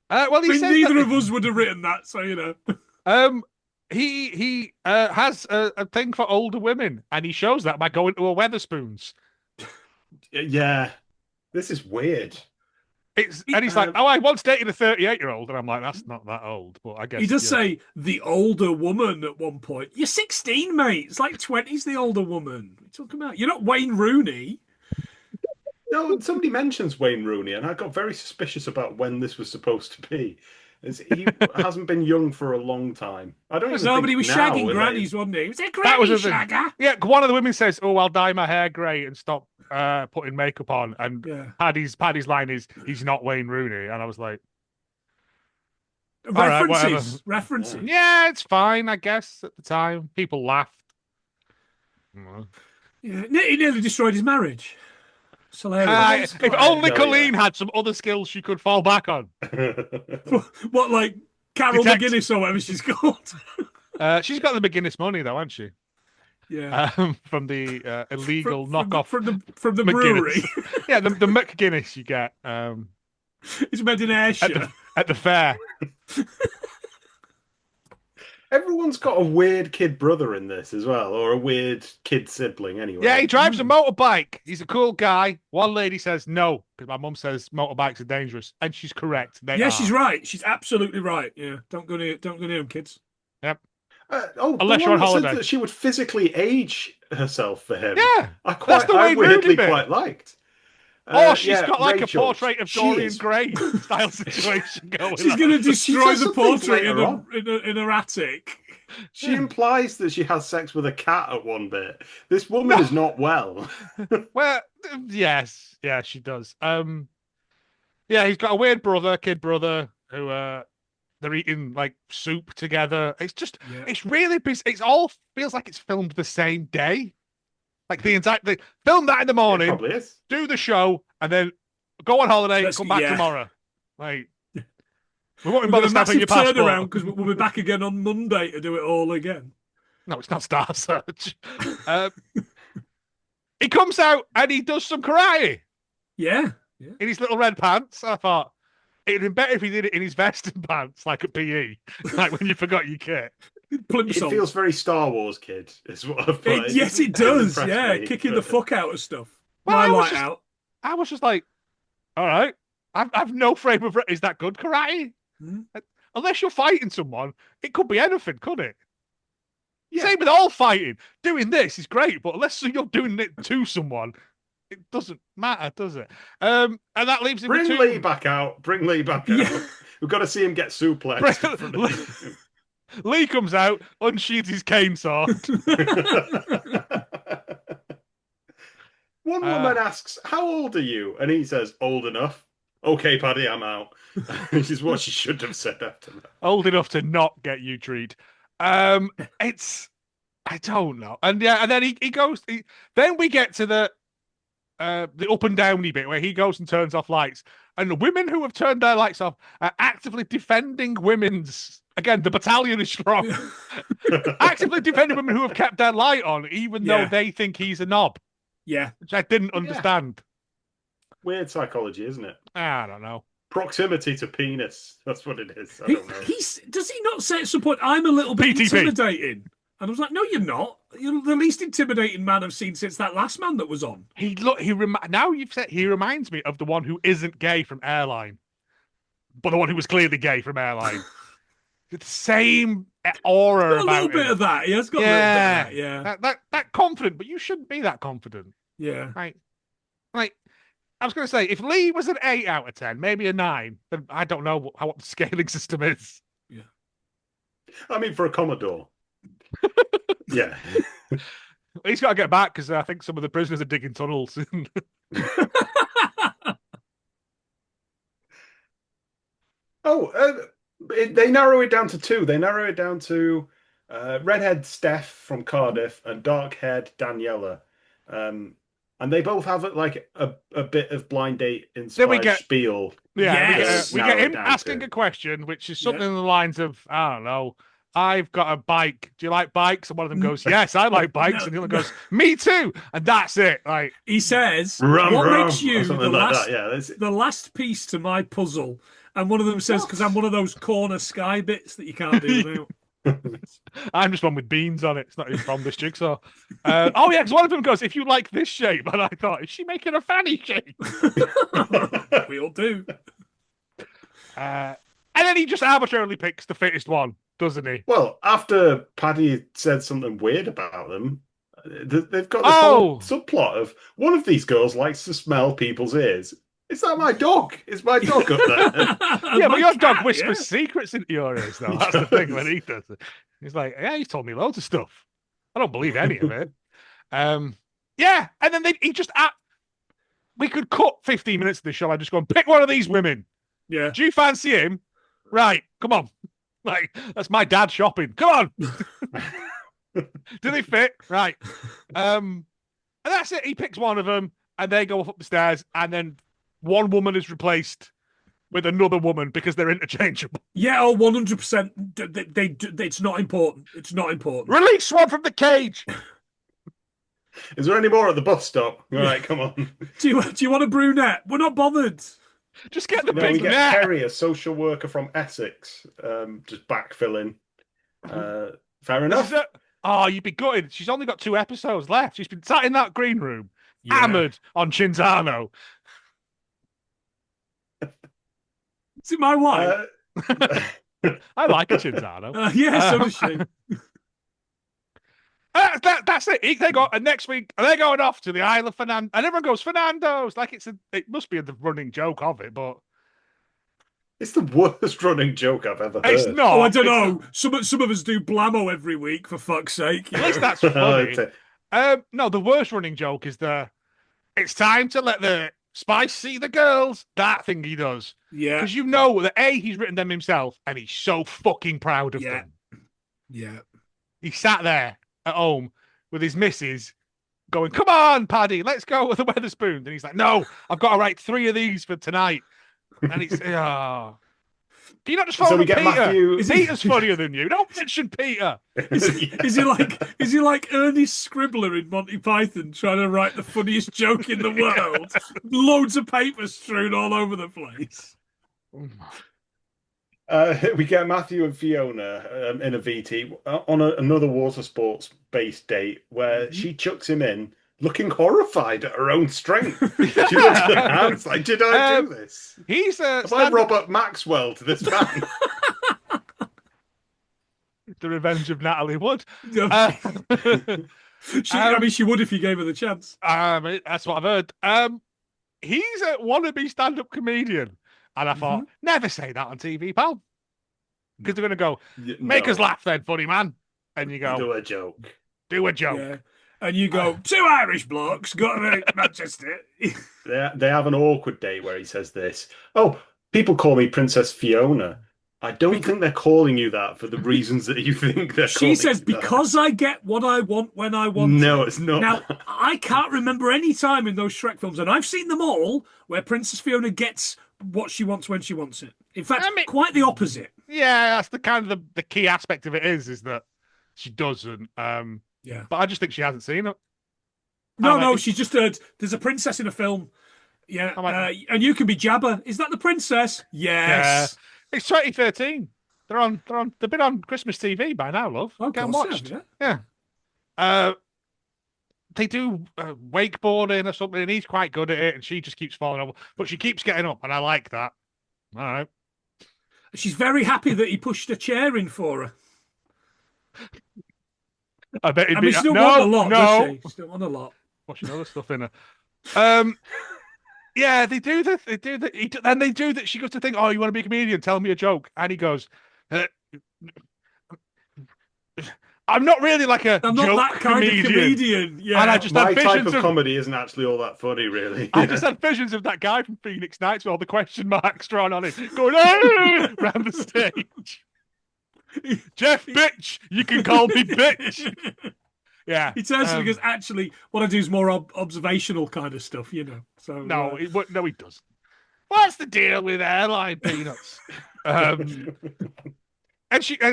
A: Well, he says
C: neither of us would have written that, so you know.
A: He has a thing for older women, and he shows that by going to a Weatherspoons.
B: Yeah, this is weird.
A: And he's like, "Oh, I once dated a 38-year-old," and I'm like, "That's not that old," but I guess
C: he does say the older woman at one point. You're 16, mate. It's like 20's the older woman. What are you talking about? You're not Wayne Rooney.
B: No, somebody mentions Wayne Rooney, and I got very suspicious about when this was supposed to be. He hasn't been young for a long time. I don't even
C: Nobody
B: think
C: was
B: now,
C: shagging grannies, wasn't he? Was it granny
A: that was
C: shagger?
A: Yeah, one of the women says, "Oh, I'll dye my hair grey and stop putting makeup on." And Paddy's line is, "He's not Wayne Rooney," and I was like,
C: references.
A: Yeah, it's fine, I guess. At the time, people laughed.
C: Yeah, he nearly destroyed his marriage. It's hilarious.
A: If only Colleen had some other skills she could fall back on.
C: What, like Carol McGuinness or whatever she's called?
A: She's got the McGuinness money, though, hasn't she?
C: Yeah.
A: From the illegal knockoff
C: from the brewery.
A: Yeah, the McGuinness you get.
C: It's made in Ayrshire
A: at the fair.
B: Everyone's got a weird kid brother in this as well, or a weird kid sibling anyway.
A: Yeah, he drives a motorbike. He's a cool guy. One lady says no, because my mum says motorbikes are dangerous, and she's correct.
C: She's right. She's absolutely right. Yeah, don't go near him, kids.
A: Yep.
B: Unless you're on holiday. That she would physically age herself for him.
A: Yeah,
B: I weirdly quite liked.
A: She's got like
B: Rachel.
A: A portrait of Dorian Gray style situation going.
C: She's going to destroy the portrait in her attic.
B: She implies that she has sex with a cat at one bit. This woman is not well.
A: Well, yes, yeah, she does. Yeah, he's got a weird kid brother, who they're eating like soup together. It's just, it's really, it all feels like it's filmed the same day. Like they film that in the morning,
B: it probably is.
A: Do the show, and then go on holiday and come back tomorrow. Like, we won't bother snapping your passport
C: turnaround because we'll be back again on Monday to do it all again.
A: No, it's not Star Search. He comes out and he does some karate.
C: Yeah.
A: In his little red pants. I thought it'd been better if he did it in his vest and pants, like at PE, like when you forgot your kit.
B: It feels very Star Wars, kid. Is what I've put.
C: Yes, it does. Yeah, kicking the fuck out of stuff. Well,
A: I was just like, all right, I've no frame of. Is that good karate? Unless you're fighting someone, it could be anything, couldn't it? Yeah. Same with all fighting. Doing this is great, but unless you're doing it to someone, it doesn't matter, does it? And that leaves him.
B: Bring Lee back out. Bring Lee back out. We've got to see him get suplexed.
A: Lee comes out, unsheathes his cane sword.
B: One woman asks, "How old are you?" And he says, "Old enough." Okay, Paddy, I'm out. Which is what she should have said after that.
A: Old enough to not get you treat. It's, I don't know. And then he goes. Then we get to the up and downy bit where he goes and turns off lights, and the women who have turned their lights off are actively defending women's. Again, the battalion is strong. Actively defending women who have kept their light on, even though they think he's a knob.
C: Yeah,
A: which I didn't understand.
B: Weird psychology, isn't it?
A: I don't know.
B: Proximity to penis. That's what it is. I don't know.
C: Does he not say at some point, "I'm a little bit intimidating"? And I was like, "No, you're not. You're the least intimidating man I've seen since that last man that was on."
A: Now you've said he reminds me of the one who isn't gay from Airline, but the one who was clearly gay from Airline. The same aura about
C: a little bit of that. He has got a little bit of that.
A: That confident, but you shouldn't be that confident.
C: Yeah.
A: Like I was going to say, if Lee was an 8 out of 10, maybe a 9, then I don't know what the scaling system is.
C: Yeah.
B: I mean, for a Commodore. Yeah.
A: He's got to get back because I think some of the prisoners are digging tunnels.
B: They narrow it down to two. They narrow it down to redhead Steph from Cardiff and dark-haired Daniela. And they both have like a bit of blind date inspired spiel.
A: Yeah, we get him asking
B: to.
A: a question, which is something in the lines of, I don't know, I've got a bike. Do you like bikes? And one of them goes, yes, I like bikes. And the other goes, me too. And that's it. Like
D: he says,
B: rum,
D: what
B: rum,
D: makes you the last piece to my puzzle? And one of them says, because I'm one of those corner sky bits that you can't do without.
A: I'm just one with beans on it. It's not even from this jigsaw. Because one of them goes, if you like this shape. And I thought, is she making a fanny shape?
D: We all do.
A: And then he just arbitrarily picks the fittest one, doesn't he?
B: Well, after Paddy said something weird about them, they've got this whole subplot of one of these girls likes to smell people's ears. Is that my dog? Is my dog up there?
A: Yeah, but your dog whispers secrets into your ears, though. That's the thing when he does it. He's like, yeah, he's told me loads of stuff. I don't believe any of it. Yeah, and then he just... we could cut 15 minutes of the show. I just go and pick one of these women.
D: Yeah.
A: Do you fancy him? Right, come on. Like, that's my dad shopping. Come on. Do they fit? Right. And that's it. He picks one of them, and they go up the stairs, and then one woman is replaced with another woman because they're interchangeable.
D: Yeah, 100%. It's not important. It's not important.
A: Release one from the cage.
B: Is there any more at the bus stop? All right, come on.
D: Do you want a brunette? We're not bothered.
A: Just get the
B: big
A: we get
B: net. Kerry, a social worker from Essex, just backfilling. Fair enough.
A: You'd be gutted. She's only got 2 episodes left. She's been sat in that green room, hammered on Chinzano.
D: Is it my wife?
A: I like a Chinzano.
D: Yeah, so does she.
A: That's it. They go, and next week they're going off to the Isle of Fernando, and everyone goes Fernando's. Like it must be the running joke of it, but
B: it's the worst running joke I've ever heard.
A: It's not.
D: I don't know. Some of us do Blammo every week, for fuck's sake.
A: At least that's funny. No, the worst running joke is it's time to let the Spice see the girls. That thing he does.
D: Yeah.
A: Because you know that he's written them himself, and he's so fucking proud of them.
D: Yeah.
A: He sat there at home with his missus going, come on, Paddy, let's go with the Weatherspoon. And he's like, no, I've got to write 3 of these for tonight. And it's, Can you not just follow Peter?
B: Matthew...
A: Peter's funnier than you. Don't mention Peter.
D: Is he like Ernest Scribbler in Monty Python trying to write the funniest joke in the world? Loads of paper strewn all over the place.
B: We get Matthew and Fiona in a VT on another water sports based date where she chucks him in looking horrified at her own strength. She looks at her hands like, did I do this? Have I Robert Maxwell to this man?
A: The Revenge of Natalie Wood.
D: She would if you gave her the chance.
A: That's what I've heard. He's a wannabe stand-up comedian. And I thought, never say that on TV, pal. Because they're going to go, make us laugh then, funny man. And you go,
B: do a joke.
D: Yeah. And you go, 2 Irish blokes got to Manchester.
B: They have an awkward day where he says this. Oh, people call me Princess Fiona. I don't think they're calling you that for the reasons that you think they're calling you.
D: She says, because I get what I want when I want
B: No, it's not.
D: Now, I can't remember any time in those Shrek films, and I've seen them all, where Princess Fiona gets what she wants when she wants it. In fact, quite the opposite.
A: Yeah, that's the kind of the key aspect of it is that she doesn't.
D: Yeah.
A: But I just think she hasn't seen it.
D: No, she just heard there's a princess in a film. Yeah. And you can be Jabba. Is that the princess? Yes.
A: Yeah. It's 2013. They've been on Christmas TV by now, love.
D: Oh,
A: Get watched. Yeah. They do wakeboarding or something, and he's quite good at it, and she just keeps falling over. But she keeps getting up, and I like that. All right.
D: She's very happy that he pushed a chair in for her.
A: I bet
D: she still won a lot, does she? She still won a lot.
A: Washing other stuff in her. Yeah, they do that. Then they do that. She goes to think, oh, you want to be a comedian? Tell me a joke. And he goes, I'm not really like a
D: I'm not
A: joke
D: that kind
A: comedian.
D: of comedian. Yeah.
A: And I just
B: My
A: had
B: type
A: visions
B: of comedy isn't actually all that funny, really.
A: I just had visions of that guy from Phoenix Nights with all the question marks drawn on it, going "Ah!" around the stage. Jeff, bitch, you can call me bitch. Yeah,
D: He turns to me because actually, what I do is more observational kind of stuff, you know. So
A: no, no, he doesn't. What's the deal with airline peanuts? And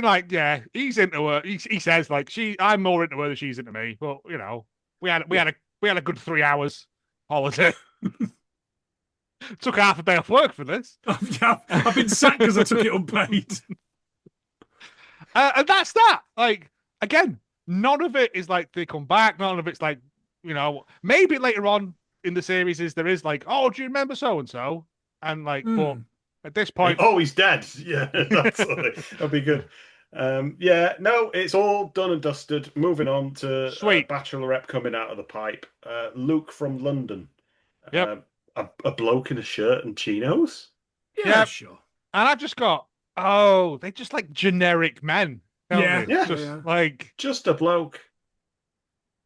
A: like, yeah, he's into her. He says like, I'm more into her than she's into me. But you know, we had a good 3 hours holiday. Took half a day off work for this.
D: I've been sacked because I took it unpaid.
A: And that's that. Like, again, none of it is like they come back. None of it's like, you know, maybe later on in the series there is like, oh, do you remember so and so? And like, but at this point,
B: oh, he's dead. Yeah, that'll be good. Yeah, no, it's all done and dusted. Moving on to
A: Sweet.
B: Bachelorette coming out of the pipe. Luke from London.
A: Yep.
B: A bloke in a shirt and chinos.
D: Yeah, sure.
A: And I've just got, oh, they're just like generic men.
D: Yeah,
A: just like
B: just a bloke.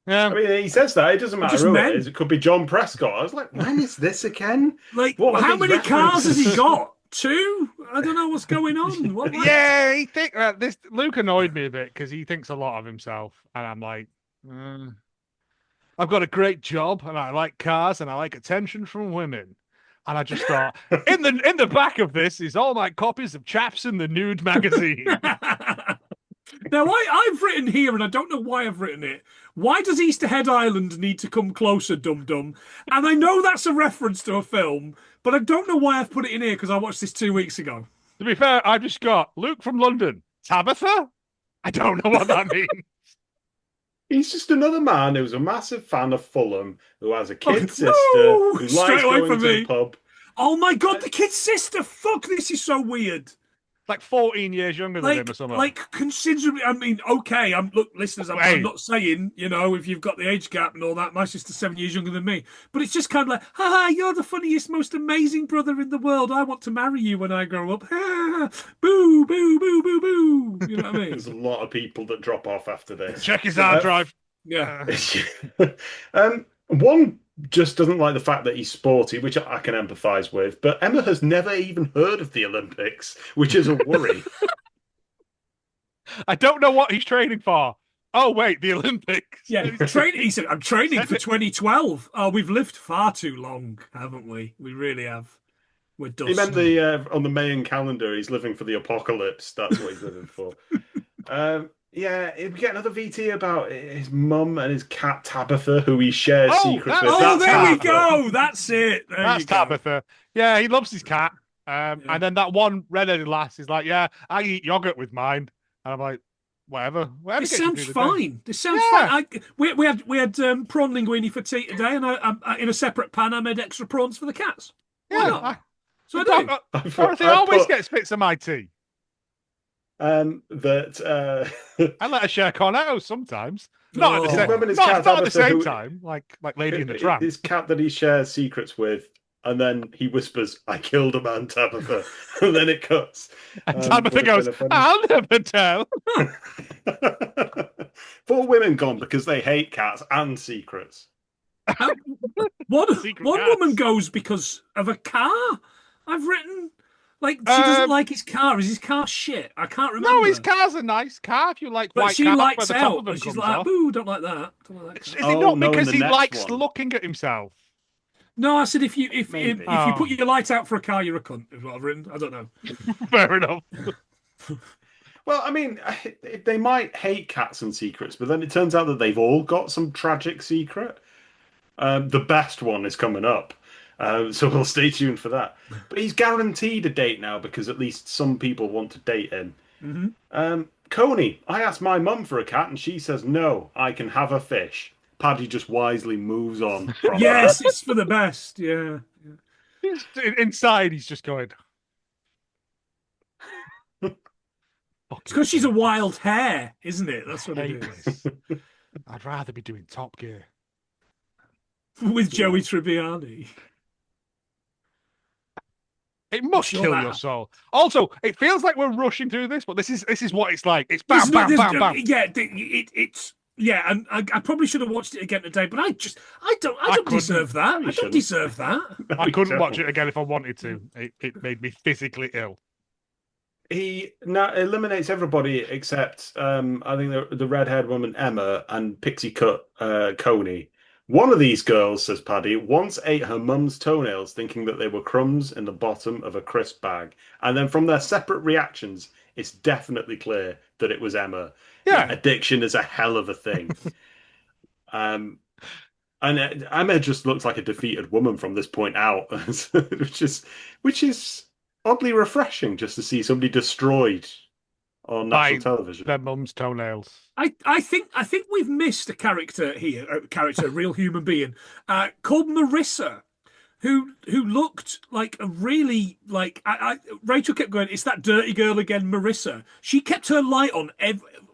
A: Yeah,
B: I mean, he says that it doesn't matter
D: just
B: who
D: men.
B: it is. It could be John Prescott. I was like, when is this again?
D: Like,
B: What
D: how
B: are these
D: many cars has he
B: references?
D: got? 2? I don't know what's going on. What?
A: Yeah, he think this Luke annoyed me a bit because he thinks a lot of himself, and I'm like, I've got a great job, and I like cars, and I like attention from women, and I just thought, in the back of this is all my copies of Chaps in the Nude magazine.
D: Now, I've written here, and I don't know why I've written it. Why does Easterhead Island need to come closer, Dum Dum? And I know that's a reference to a film, but I don't know why I've put it in here because I watched this 2 weeks ago.
A: To be fair, I've just got Luke from London. Tabitha? I don't know what that means.
B: He's just another man who's a massive fan of Fulham, who has a kid sister,
D: no!
B: who
D: Straight
B: likes
D: away
B: going
D: from
B: to
D: me.
B: the pub.
D: Oh my god, the kid's sister! Fuck, this is so weird.
A: Like 14 years younger than him or something.
D: Like considerably. I mean, okay. Look, listeners. I'm not saying, you know, if you've got the age gap and all that. My sister's 7 years younger than me, but it's just kind of like, ha, you're the funniest, most amazing brother in the world. I want to marry you when I grow up. Ha, boo, boo, boo, boo, boo. You know what I mean?
B: There's a lot of people that drop off after this.
A: Check his hard drive.
D: Yeah.
B: One just doesn't like the fact that he's sporty, which I can empathise with. But Emma has never even heard of the Olympics, which is a worry.
A: I don't know what he's training for. Oh, wait, the Olympics.
D: Yeah, he said, I'm training for 2012. Oh, we've lived far too long, haven't we? We really have. We're dust.
B: He meant on the Mayan calendar, he's living for the apocalypse. That's what he's living for. Yeah, we get another VT about his mum and his cat Tabitha, who he shares secrets with.
D: Oh, there we go. That's it.
A: That's Tabitha. Yeah, he loves his cat. And then that one redheaded lass is like, yeah, I eat yogurt with mine. And I'm like, whatever.
D: This sounds fine. This sounds fine. We had prawn linguine for tea today, and I in a separate pan I made extra prawns for the cats. Why not? So I do.
A: They always get bits of my tea.
B: I
A: let her share cornettos sometimes.
B: Not
A: at the same time, like Lady in the Tramp.
B: His cat that he shares secrets with, and then he whispers, "I killed a man, Tabitha," and then it cuts.
A: And Tabitha goes, "I'll never tell."
B: 4 women gone because they hate cats and secrets.
D: One woman goes because of a car. I've written. Like, she doesn't like his car. Is his car shit? I can't remember.
A: No, his car's a nice car if you like white
D: she
A: cat
D: lights
A: where the top
D: out.
A: of them
D: She's
A: comes
D: like,
A: off.
D: boo, don't like that. Don't like that
A: Is it not because he likes looking at himself?
D: No, I said if you put your light out for a car, you're a cunt, is what I've written. I don't know.
A: Fair enough.
B: Well, I mean, they might hate cats and secrets, but then it turns out that they've all got some tragic secret. The best one is coming up. So we'll stay tuned for that. But he's guaranteed a date now because at least some people want to date him.
D: Mm-hmm.
B: Coney, I asked my mum for a cat and she says no, I can have a fish. Paddy just wisely moves on.
D: Yes, it's for the best. Yeah.
A: Inside, he's just going.
D: It's because she's a wild hare, isn't it? That's what it is.
A: I'd rather be doing Top Gear
D: with Joey Tribbiani.
A: It must
D: sure
A: kill
D: that-
A: your soul. Also, it feels like we're rushing through this, but this is what it's like. It's bam, bam, bam, bam.
D: Yeah, it's yeah, and I probably should have watched it again today, but I don't
A: couldn't.
D: deserve that.
B: You
D: I don't
B: shouldn't.
D: deserve that.
A: I couldn't watch
B: don't.
A: it again if I wanted to. It made me physically ill.
B: He now eliminates everybody except I think the red-haired woman Emma and Pixie Cut Coney. One of these girls, says Paddy, once ate her mum's toenails thinking that they were crumbs in the bottom of a crisp bag. And then from their separate reactions, it's definitely clear that it was Emma.
A: Yeah.
B: Addiction is a hell of a thing. And Emma just looks like a defeated woman from this point out, which is oddly refreshing just to see somebody destroyed on national television.
A: Their mum's toenails.
D: I think we've missed a character here, a real human being, called Marissa, who looked like a really Rachel kept going, it's that dirty girl again, Marissa. She kept her light on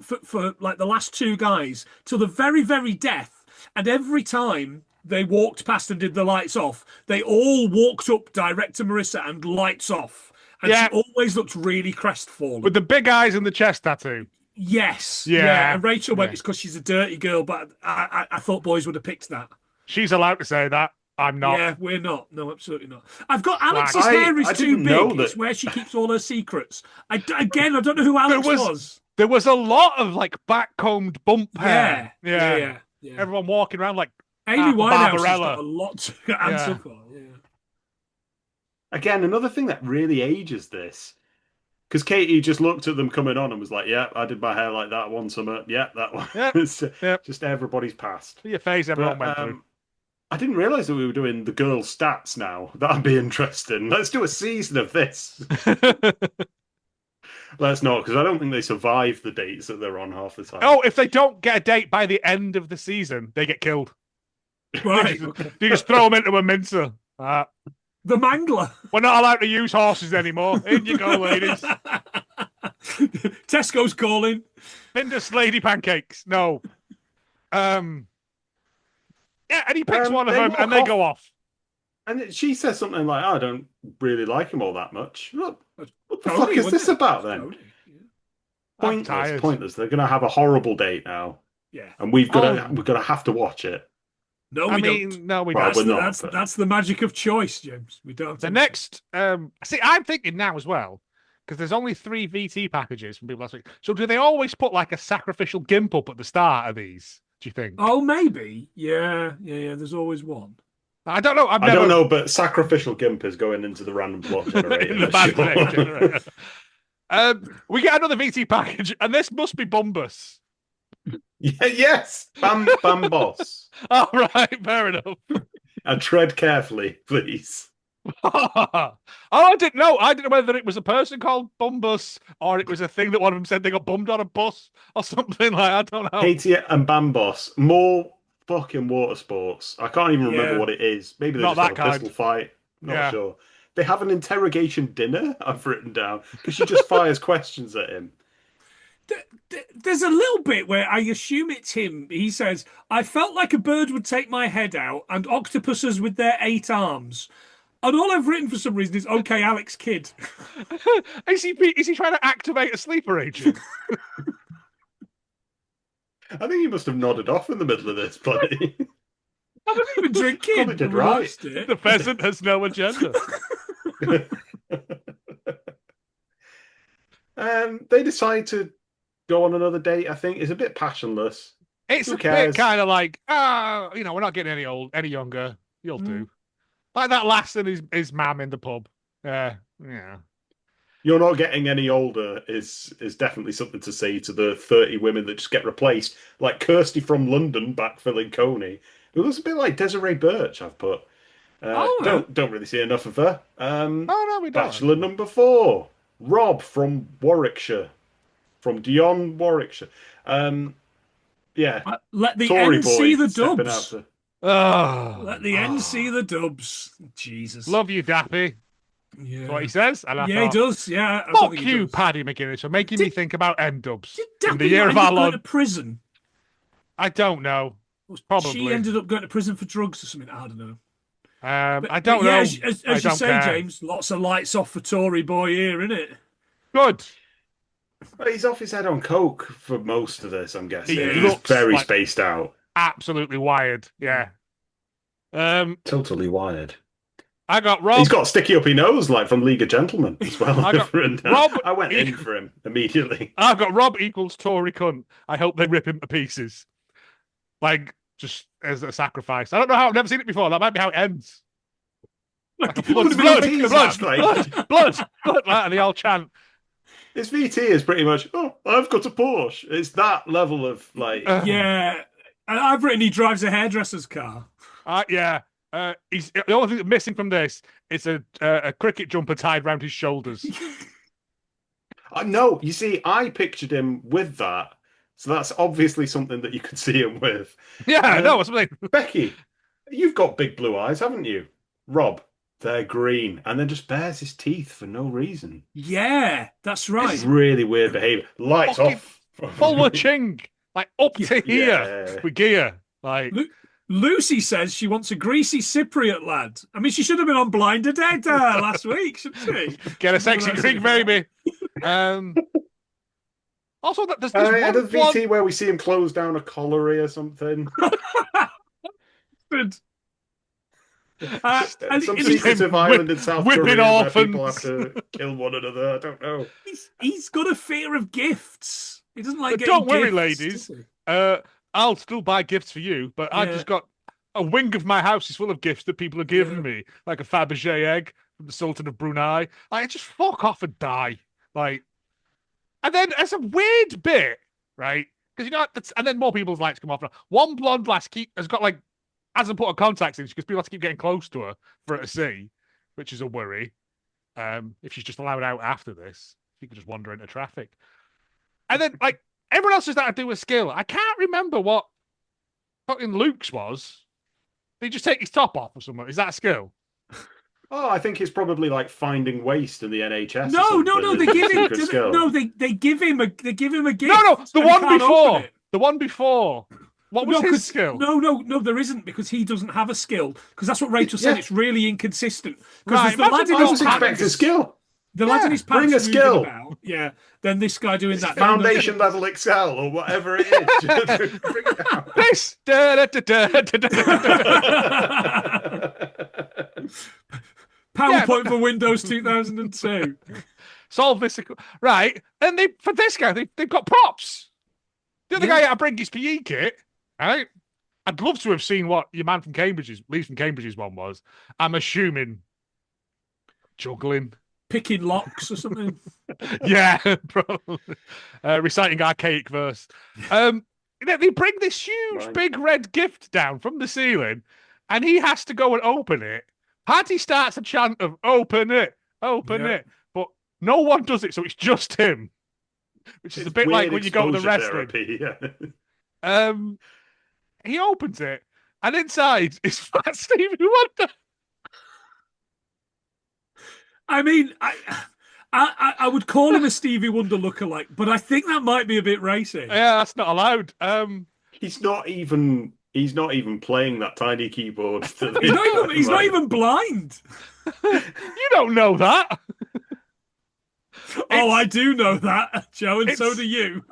D: for like the last two guys till the very, very death, and every time they walked past and did the lights off, they all walked up direct to Marissa and lights off. And she always looked really crestfallen.
A: With the big eyes and the chest tattoo.
D: Yes.
A: Yeah.
D: And Rachel went, it's because she's a dirty girl, but I thought boys would have picked that.
A: She's allowed to say that. I'm not.
D: Yeah, we're not. No, absolutely not. I've got Alex's hair is too big. It's where she keeps all her secrets. I don't know who Alex was.
A: There was a lot of like backcombed bump hair.
D: Yeah.
A: Everyone walking around like
D: Amy Winehouse has
A: Barbarella.
D: got a lot to answer for. Yeah.
B: Again, another thing that really ages this. Because Katie just looked at them coming on and was like, yeah, I did my hair like that one summer. Yeah, that one.
A: Yep.
B: Just everybody's past.
A: Your face, everyone went through.
B: I didn't realise that we were doing the girls' stats now. That'd be interesting. Let's do a season of this. Let's not, because I don't think they survive the dates that they're on half the time.
A: Oh, if they don't get a date by the end of the season, they get killed.
D: Right.
A: You just throw them into a mincer.
D: The Mangler.
A: We're not allowed to use horses anymore. In you go, ladies.
D: Tesco's calling.
A: Findus Lady Pancakes. No. Yeah, and he picks one of them and they go off.
B: And she says something like, I don't really like him all that much. What the fuck is this about then? Pointless. They're going to have a horrible date now.
D: Yeah.
B: And we've got to have to watch it.
D: No, we don't.
A: No, we
B: well,
A: don't.
D: That's the magic of choice, James. We don't.
A: The next, see, I'm thinking now as well, because there's only 3 VT packages from people last week. So do they always put like a sacrificial gimp up at the start of these? Do you think?
D: Oh, maybe. Yeah. There's always one.
A: I don't know. I
B: don't know, but sacrificial gimp is going into the random plot generator.
A: In the bad generator. We get another VT package, and this must be Bombus.
B: Yeah, yes, Bam Boss.
A: All right, fair enough.
B: And tread carefully, please.
A: I didn't know. I didn't know whether it was a person called Bumbus or it was a thing that one of them said they got bummed on a bus or something like. I don't know.
B: Katie and Bambos, more fucking water sports. I can't even remember what it is. Maybe they're just have a pistol fight. Not sure. They have an interrogation dinner. I've written down because she just fires questions at him.
D: There's a little bit where I assume it's him. He says, I felt like a bird would take my head out and octopuses with their 8 arms. And all I've written for some reason is, okay, Alex Kidd.
A: Is he trying to activate a sleeper agent?
B: I think he must have nodded off in the middle of this play.
D: I don't even drink it.
B: Probably did right.
A: The pheasant has no agenda.
B: They decide to go on another date. I think it's a bit passionless.
A: It's a bit kind of like, we're not getting any younger. You'll do. Like that lass and his mum in the pub. Yeah.
B: You're not getting any older is definitely something to say to the 30 women that just get replaced. Like Kirsty from London backfilling Coney, who looks a bit like Desiree Birch, I've put. Don't really see enough of her.
A: No, we don't.
B: Bachelor number 4. Rob from Warwickshire. From Dion, Warwickshire. Yeah.
D: Let the
B: Tory
D: end see the
B: stepping
D: dubs.
B: out
D: Let the end see the dubs. Jesus.
A: Love you, Daffy.
D: Yeah.
A: That's what he says. And
D: he does. Yeah.
A: Fuck you, Paddy McGuinness, for making me think about end dubs.
D: Did
A: in
D: Daffy
A: the year of
D: end
A: our
D: up going
A: Lord.
D: to prison?
A: I don't know. Probably.
D: She ended up going to prison for drugs or something. I don't know.
A: I don't know.
D: As you say, James, lots of lights off for Tory boy here, isn't it?
A: Good.
B: Well, he's off his head on coke for most of this, I'm guessing.
A: He
B: He's
A: looks
B: very
A: like
B: spaced out.
A: Absolutely wired. Yeah.
B: Totally wired.
A: I got Rob.
B: He's got a sticky uppy nose, like from League of Gentlemen as well.
A: Rob.
B: I went in for him immediately.
A: I've got Rob equals Tory cunt. I hope they rip him to pieces. Like, just as a sacrifice. I don't know how. I've never seen it before. That might be how it ends. Like blood, and they all chant.
B: His VT is pretty much, oh, I've got a Porsche. It's that level of like.
D: Yeah. I've written he drives a hairdresser's car.
A: Yeah. He's the only thing that's missing from this is a cricket jumper tied around his shoulders.
B: No, you see, I pictured him with that, so that's obviously something that you could see him with.
A: Yeah, no, something.
B: Becky, you've got big blue eyes, haven't you? Rob, they're green, and then just bares his teeth for no reason.
D: Yeah, that's right.
B: It's really weird behavior. Lights off,
A: full of ching, like up to here with gear, like.
D: Lucy says she wants a greasy Cypriot lad. I mean, she should have been on Blind or Dead last week, shouldn't she?
A: Get a sexy Greek baby. Also, there's
B: one VT where we see him close down a colliery or something.
D: And
B: some secretive island in South Korea
A: orphans.
B: where people have to kill one another. I don't know.
D: He's got a fear of gifts. He doesn't like.
A: But
D: getting
A: don't worry,
D: gifts,
A: ladies. I'll still buy gifts for you, but I've just got a wing of my house is full of gifts that people are giving me, like a Fabergé egg from the Sultan of Brunei. Like, just fuck off and die. Like, and then as a weird bit, right? Because and then more people's lights come off. One blonde lass hasn't put her contacts in because people have to keep getting close to her for her to see, which is a worry. If she's just allowed out after this, she could just wander into traffic. And then everyone else has that to do with skill. I can't remember what fucking Luke's was. Did he just take his top off or something? Is that a skill?
B: Oh, I think it's probably like finding waste in the NHS.
D: No. They give him. They give him a gift.
A: No. The one before. The one before. What was his skill?
D: No, there isn't, because he doesn't have a skill. Because that's what Rachel said. It's really inconsistent.
A: Right.
B: I was expecting a skill.
D: The lad in his pants
B: bring a skill.
D: Then this guy doing that.
B: Foundation level Excel or whatever it is. Bring it out.
A: This.
D: PowerPoint for Windows 2002.
A: Solve this. Right. And for this guy, they've got props. The other guy had to bring his PE kit. Right. I'd love to have seen what your man from Lee's from Cambridge's one was. I'm assuming juggling.
D: Picking locks or something.
A: Yeah, probably. Reciting archaic verse. They bring this huge, big red gift down from the ceiling, and he has to go and open it. Paddy starts a chant of "Open it, open it," but no one does it, so it's just him. Which is a bit like when you go to the wrestling. Therapy, he opens it, and inside is Fat Stevie Wonder.
D: I mean, I would call him a Stevie Wonder lookalike, but I think that might be a bit racy.
A: Yeah, that's not allowed.
B: He's not even playing that tiny keyboard.
D: He's not even blind.
A: You don't know that.
D: I do know that, Joe, and so do you.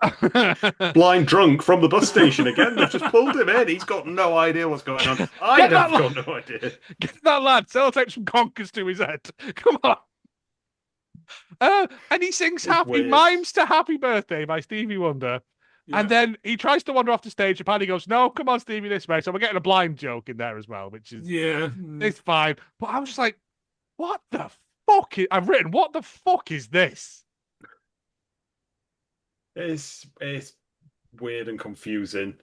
B: Blind drunk from the bus station again. They've just pulled him in. He's got no idea what's going on. I've got no idea.
A: Get that lad. Sellotape some conkers to his head. Come on. And he sings mimes to Happy Birthday by Stevie Wonder. Yeah. And then he tries to wander off the stage, and Paddy goes, "No, come on, Stevie, this way." So we're getting a blind joke in there as well, which is it's fine. But I was just like, what the fuck? I've written, what the fuck is this?
B: It's weird and confusing.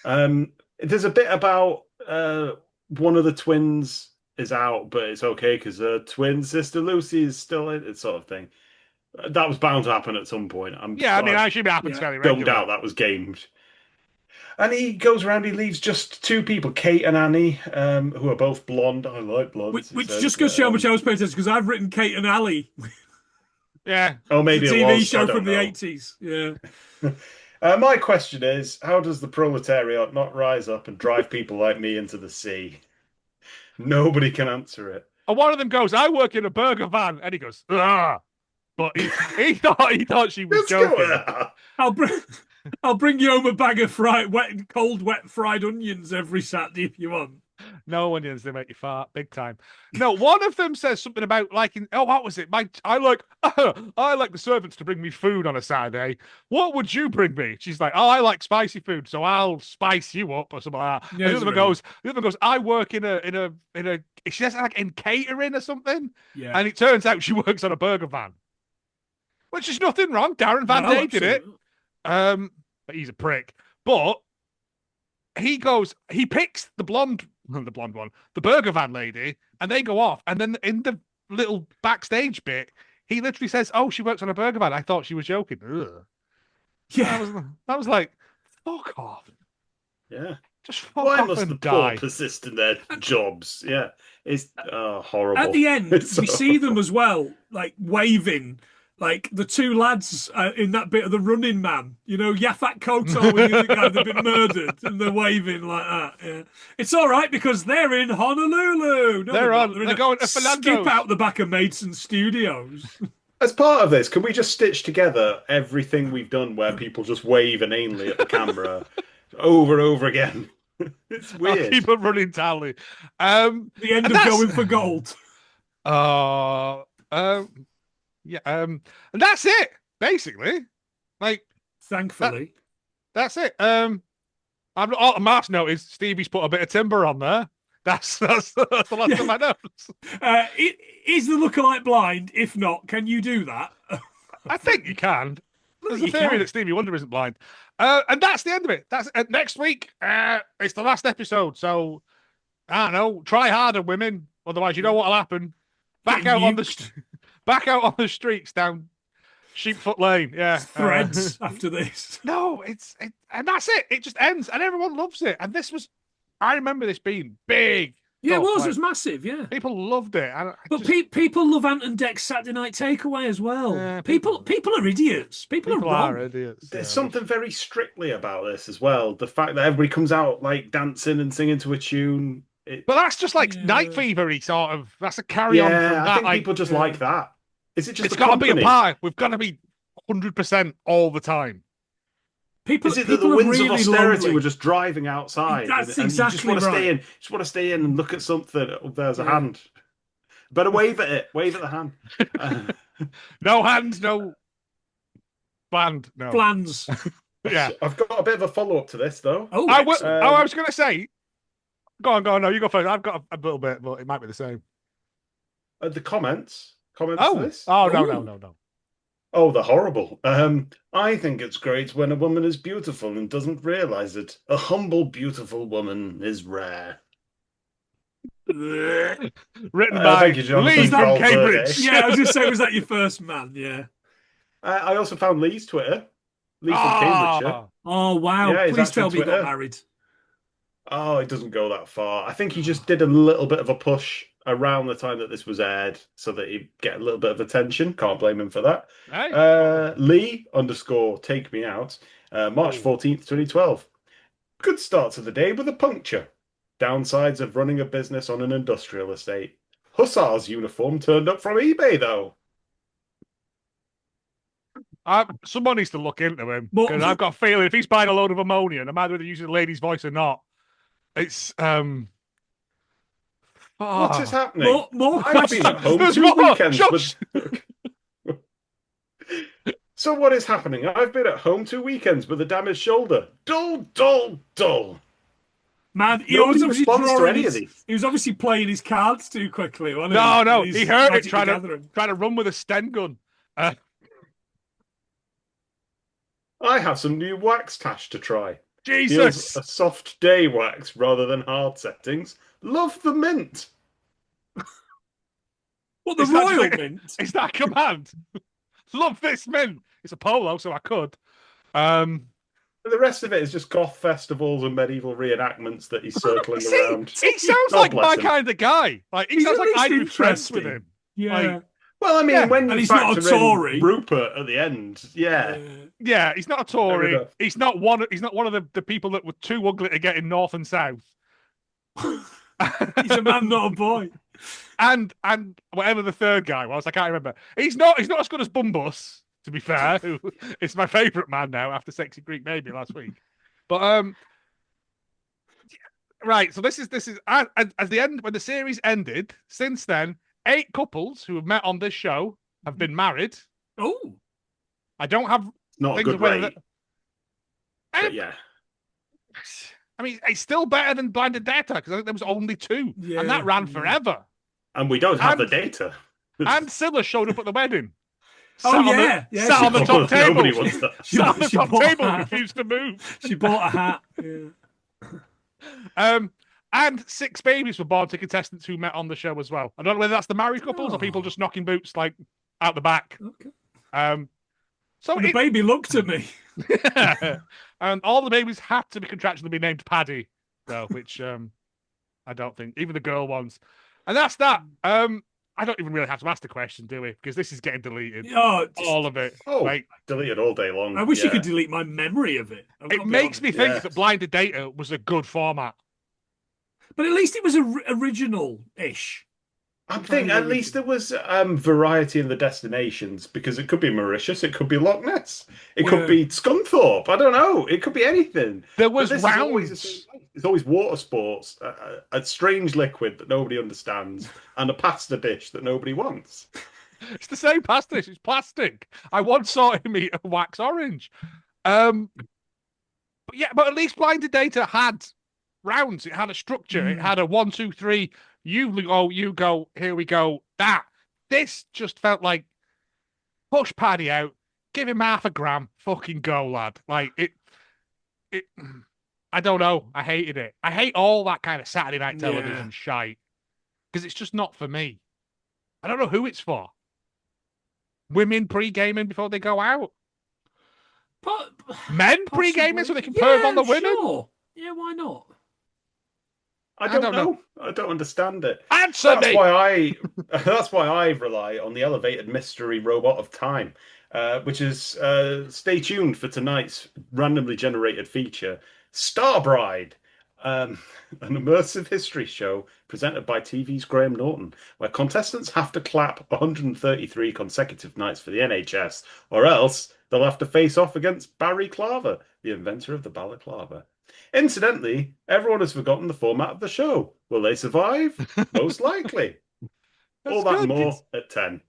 B: There's a bit about one of the twins is out, but it's okay because her twin sister Lucy is still in it, sort of thing. That was bound to happen at some point. I
A: assume it happens fairly regularly.
B: Don't doubt that was gamed. And he goes around, he leaves just two people, Kate and Annie, who are both blonde. I like blondes.
D: Which just goes to show how much I was paying attention, because I've written Kate and Ali.
A: Yeah.
B: Oh, maybe
D: a
B: TV
D: show from the 80s.
B: Yeah. My question is, how does the proletariat not rise up and drive people like me into the sea? Nobody can answer it.
A: And one of them goes, "I work in a burger van," and he goes, "Ah." But he thought she was
B: Let's
A: joking.
B: go.
D: I'll bring you home a bag of cold, wet fried onions every Saturday if you want.
A: No onions, they make you fart big time. No, one of them says something about liking. Oh, what was it? I like the servants to bring me food on a Saturday. What would you bring me? She's like, "Oh, I like spicy food, so I'll spice you up," or something like that.
D: Yeah,
A: and the other one goes, "I work in a." She says like in catering or something.
D: Yeah.
A: And it turns out she works on a burger van, which is nothing wrong. Darren Van Day did it. But he's a prick. But he picks the blonde one, the burger van lady, and they go off. And then in the little backstage bit, he literally says, "Oh, she works on a burger van. I thought she was joking." Ugh.
D: Yeah.
A: That was like, fuck off.
B: Yeah.
A: Just fuck
B: Why
A: off
B: must
A: and
B: the
A: die.
B: poor persist in their jobs? Yeah. It's horrible.
D: At the end,
B: It's
D: we
B: so
D: see them as well, like waving, like the two lads in that bit of the Running Man. You know, Yaphet Kotto and the other guy that've been murdered, and they're waving like that. Yeah. It's all right because they're in Honolulu. No,
A: They're going to
D: skip
A: Fernando's.
D: out the back of Maidson Studios.
B: As part of this, can we just stitch together everything we've done where people just wave inanely at the camera over and over again? It's weird.
A: I'll keep on running tally.
D: The end of Going for Gold.
A: Yeah, and that's it, basically. Like,
D: Thankfully.
A: that's it. Mark's noticed Stevie's put a bit of timber on there. That's the last of my notes.
D: Is the lookalike blind? If not, can you do that?
A: I think you can. There's a
D: You
A: theory
D: can.
A: that Stevie Wonder isn't blind. And that's the end of it. That's next week. It's the last episode. So I don't know. Try harder, women. Otherwise, you know what'll happen. Back
D: Get
A: out on
D: nuked.
A: the streets down Sheepfoot Lane. Yeah,
D: Threads after this.
A: No, and that's it. It just ends, and everyone loves it. And this was, I remember this being big.
D: Yeah, it
A: stuff.
D: was.
A: Like,
D: It was massive. Yeah.
A: people loved it.
D: But people love Ant and Dec's Saturday Night Takeaway as well.
A: Yeah,
D: people are idiots. People are wrong.
A: idiots.
B: There's something very strictly about this as well. The fact that everybody comes out like dancing and singing to a tune.
A: But that's just like
D: Yeah.
A: Night Fever-y sort of. That's a carry on from
B: Yeah,
A: that.
B: I think
A: like,
B: people just like that. Is it just
A: it's
B: the
A: got to be a
B: company?
A: pie. We've got to be 100% all the time.
D: People,
B: Is it that the
D: people are
B: winds
D: really
B: of austerity
D: lonely.
B: were just driving outside?
D: That's
B: and
D: exactly
B: you just want to
D: right.
B: stay in. Just want to stay in and look at something. Oh, there's a
D: Yeah.
B: hand. Better wave at it. Wave at the hand.
A: No hands, no band, no.
D: Plans.
A: Yeah.
B: I've got a bit of a follow up to this though.
D: Oh,
A: I
D: excellent.
A: was going to say, go on. No, you go first. I've got a little bit, but it might be the same.
B: The comments to this.
A: No.
B: Oh, they're horrible. I think it's great when a woman is beautiful and doesn't realize it. A humble, beautiful woman is rare.
A: Written by
B: thank you, John.
A: Lee
B: Thank
A: from
B: you all for
A: Cambridge.
D: Yeah, I was just saying, was that your first man? Yeah.
B: I also found Lee's Twitter. Lee from
A: Ah.
B: Cambridgeshire.
D: Oh wow!
B: Yeah, he's
D: Please
B: actually
D: tell me he got
B: Twitter.
D: married.
B: Oh, it doesn't go that far. I think he just did a little bit of a push around the time that this was aired so that he'd get a little bit of attention. Can't blame him for that.
A: Hey.
B: Lee_take me out. March 14th, 2012. Good start to the day with a puncture. Downsides of running a business on an industrial estate. Hussar's uniform turned up from eBay, though.
A: Someone needs to look into him
D: What-
A: because I've got a feeling if he's buying a load of ammonia, no matter whether he's using a lady's voice or not, it's
B: What is happening?
D: More
B: I've been at
D: questions.
B: home
A: There's
B: 2
A: more.
B: weekends
A: Shush.
B: with... So what is happening? I've been at home 2 weekends with a damaged shoulder. Dull.
D: Man, he
B: Nobody
D: was obviously
B: responds to
D: drawing
B: any of
D: his,
B: these.
D: he was obviously playing his cards too quickly, wasn't he?
A: No,
D: His
A: he heard it
D: Magic
A: trying
D: the
A: to
D: Gathering.
A: run with a Sten gun.
B: I have some new wax tash to try.
A: Jesus,
B: Feels a soft day wax rather than hard settings. Love the mint.
D: What, the
A: Is that
D: Royal
A: like-
D: Mint?
A: is that a command? Love this mint. It's a polo, so I could.
B: The rest of it is just goth festivals and medieval reenactments that he's circling
A: See,
B: around.
A: he sounds
B: God
A: like
B: bless
A: my
B: him.
A: kind of guy. Like he
D: He's
A: sounds
D: at
A: like
D: least
A: I'd be friends with
D: interesting.
A: him.
D: Yeah.
A: Like,
B: Well, I mean,
A: Yeah,
B: when
D: and
B: you
D: he's not a
B: factor in
D: Tory.
B: Rupert at the end, yeah.
A: yeah, he's not a
B: Fair
A: Tory.
B: enough.
A: He's not one of the people that were too ugly to get in North and South.
D: He's a man, not a boy.
A: And whatever the third guy was, I can't remember. He's not as good as Bumbus, to be fair. Who is my favourite man now after Sexy Greek Baby last week. But right, so this is as the end when the series ended. Since then, 8 couples who have met on this show have been married.
D: Oh,
A: I don't have
B: not a good rate. Yeah.
A: I mean, it's still better than Blinded Data because I think there was only 2, and that ran forever.
B: And we don't have the data.
A: And Scylla showed up at the wedding.
D: Sat
A: on the top table.
B: Nobody wants that.
A: Sat on the top table, refused to move.
D: She bought a hat. Yeah.
A: And 6 babies were born to contestants who met on the show as well. I don't know whether that's the married couples or people just knocking boots like out the back.
D: Okay.
A: So
D: the baby looked at me.
A: And all the babies had to be contractually be named Paddy, though, which I don't think even the girl ones. And that's that. I don't even really have to ask the question, do we? Because this is getting deleted. All of it.
B: Deleted all day long.
D: I wish you could delete my memory of it.
A: It makes me think that Blinded Data was a good format.
D: But at least it was original-ish.
B: I think at least there was variety in the destinations, because it could be Mauritius, it could be Loch Ness, it could be Scunthorpe. I don't know. It could be anything.
A: There was rounds.
B: It's always water sports, a strange liquid that nobody understands, and a pasta dish that nobody wants.
A: It's the same pasta dish. It's plastic. I once saw him eat a wax orange. But at least Blinded Data had rounds. It had a structure. It had a 1, 2, 3. You go, here we go. This just felt like push Paddy out, give him half a gram, fucking go, lad. Like it. I don't know. I hated it. I hate all that kind of Saturday night television shite because it's just not for me. I don't know who it's for. Women pre-gaming before they go out.
D: But
A: men pre-gaming so they can perv on the women.
D: Sure. Yeah, why not?
B: I don't know. I don't understand it.
A: Answer me.
B: That's why I rely on the elevated mystery robot of time, which is stay tuned for tonight's randomly generated feature, Star Bride, an immersive history show presented by TV's Graham Norton, where contestants have to clap 133 consecutive nights for the NHS, or else they'll have to face off against Barry Claver, the inventor of the balaclava. Incidentally, everyone has forgotten the format of the show. Will they survive? Most likely. All that and more at 10.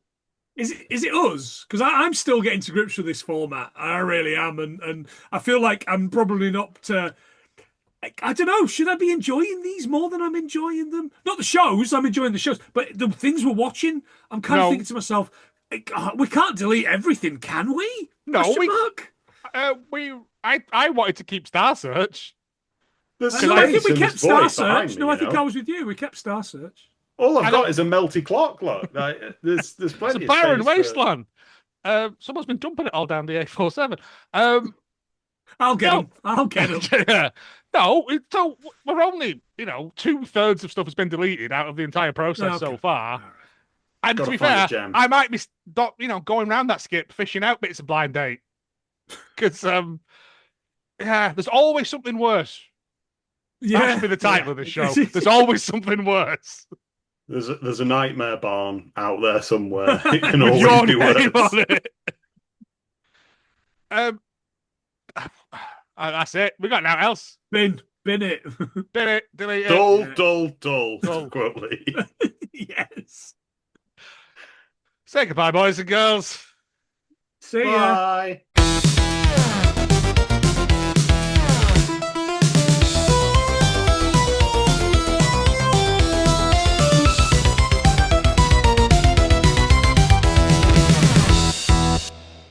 D: Is it us? Because I'm still getting to grips with this format. I really am, and I feel like I'm probably not. I don't know. Should I be enjoying these more than I'm enjoying them? Not the shows. I'm enjoying the shows, but the things we're watching. I'm kind of thinking to myself, we can't delete everything, can we?
A: No, I wanted to keep Star Search.
D: I think we kept Star Search. No, I think I was with you. We kept Star Search.
B: All I've got is a melty clock. Look, there's plenty.
A: It's a barren wasteland. Someone's been dumping it all down the A47.
D: I'll get them. I'll get them.
A: Yeah. No, so we're only 2/3 of stuff has been deleted out of the entire process so far. And to be fair, I might be going around that skip fishing out bits of Blind Date because there's always something worse.
D: Yeah,
A: that should be the title of the show. There's always something worse.
B: There's a nightmare barn out there somewhere. It can always be worse.
A: That's it. We got nothing else.
D: Bin it.
A: Bin it. Delete it.
B: Dull. Quickly.
D: Yes.
A: Say goodbye, boys and girls.
D: See ya.
B: Bye.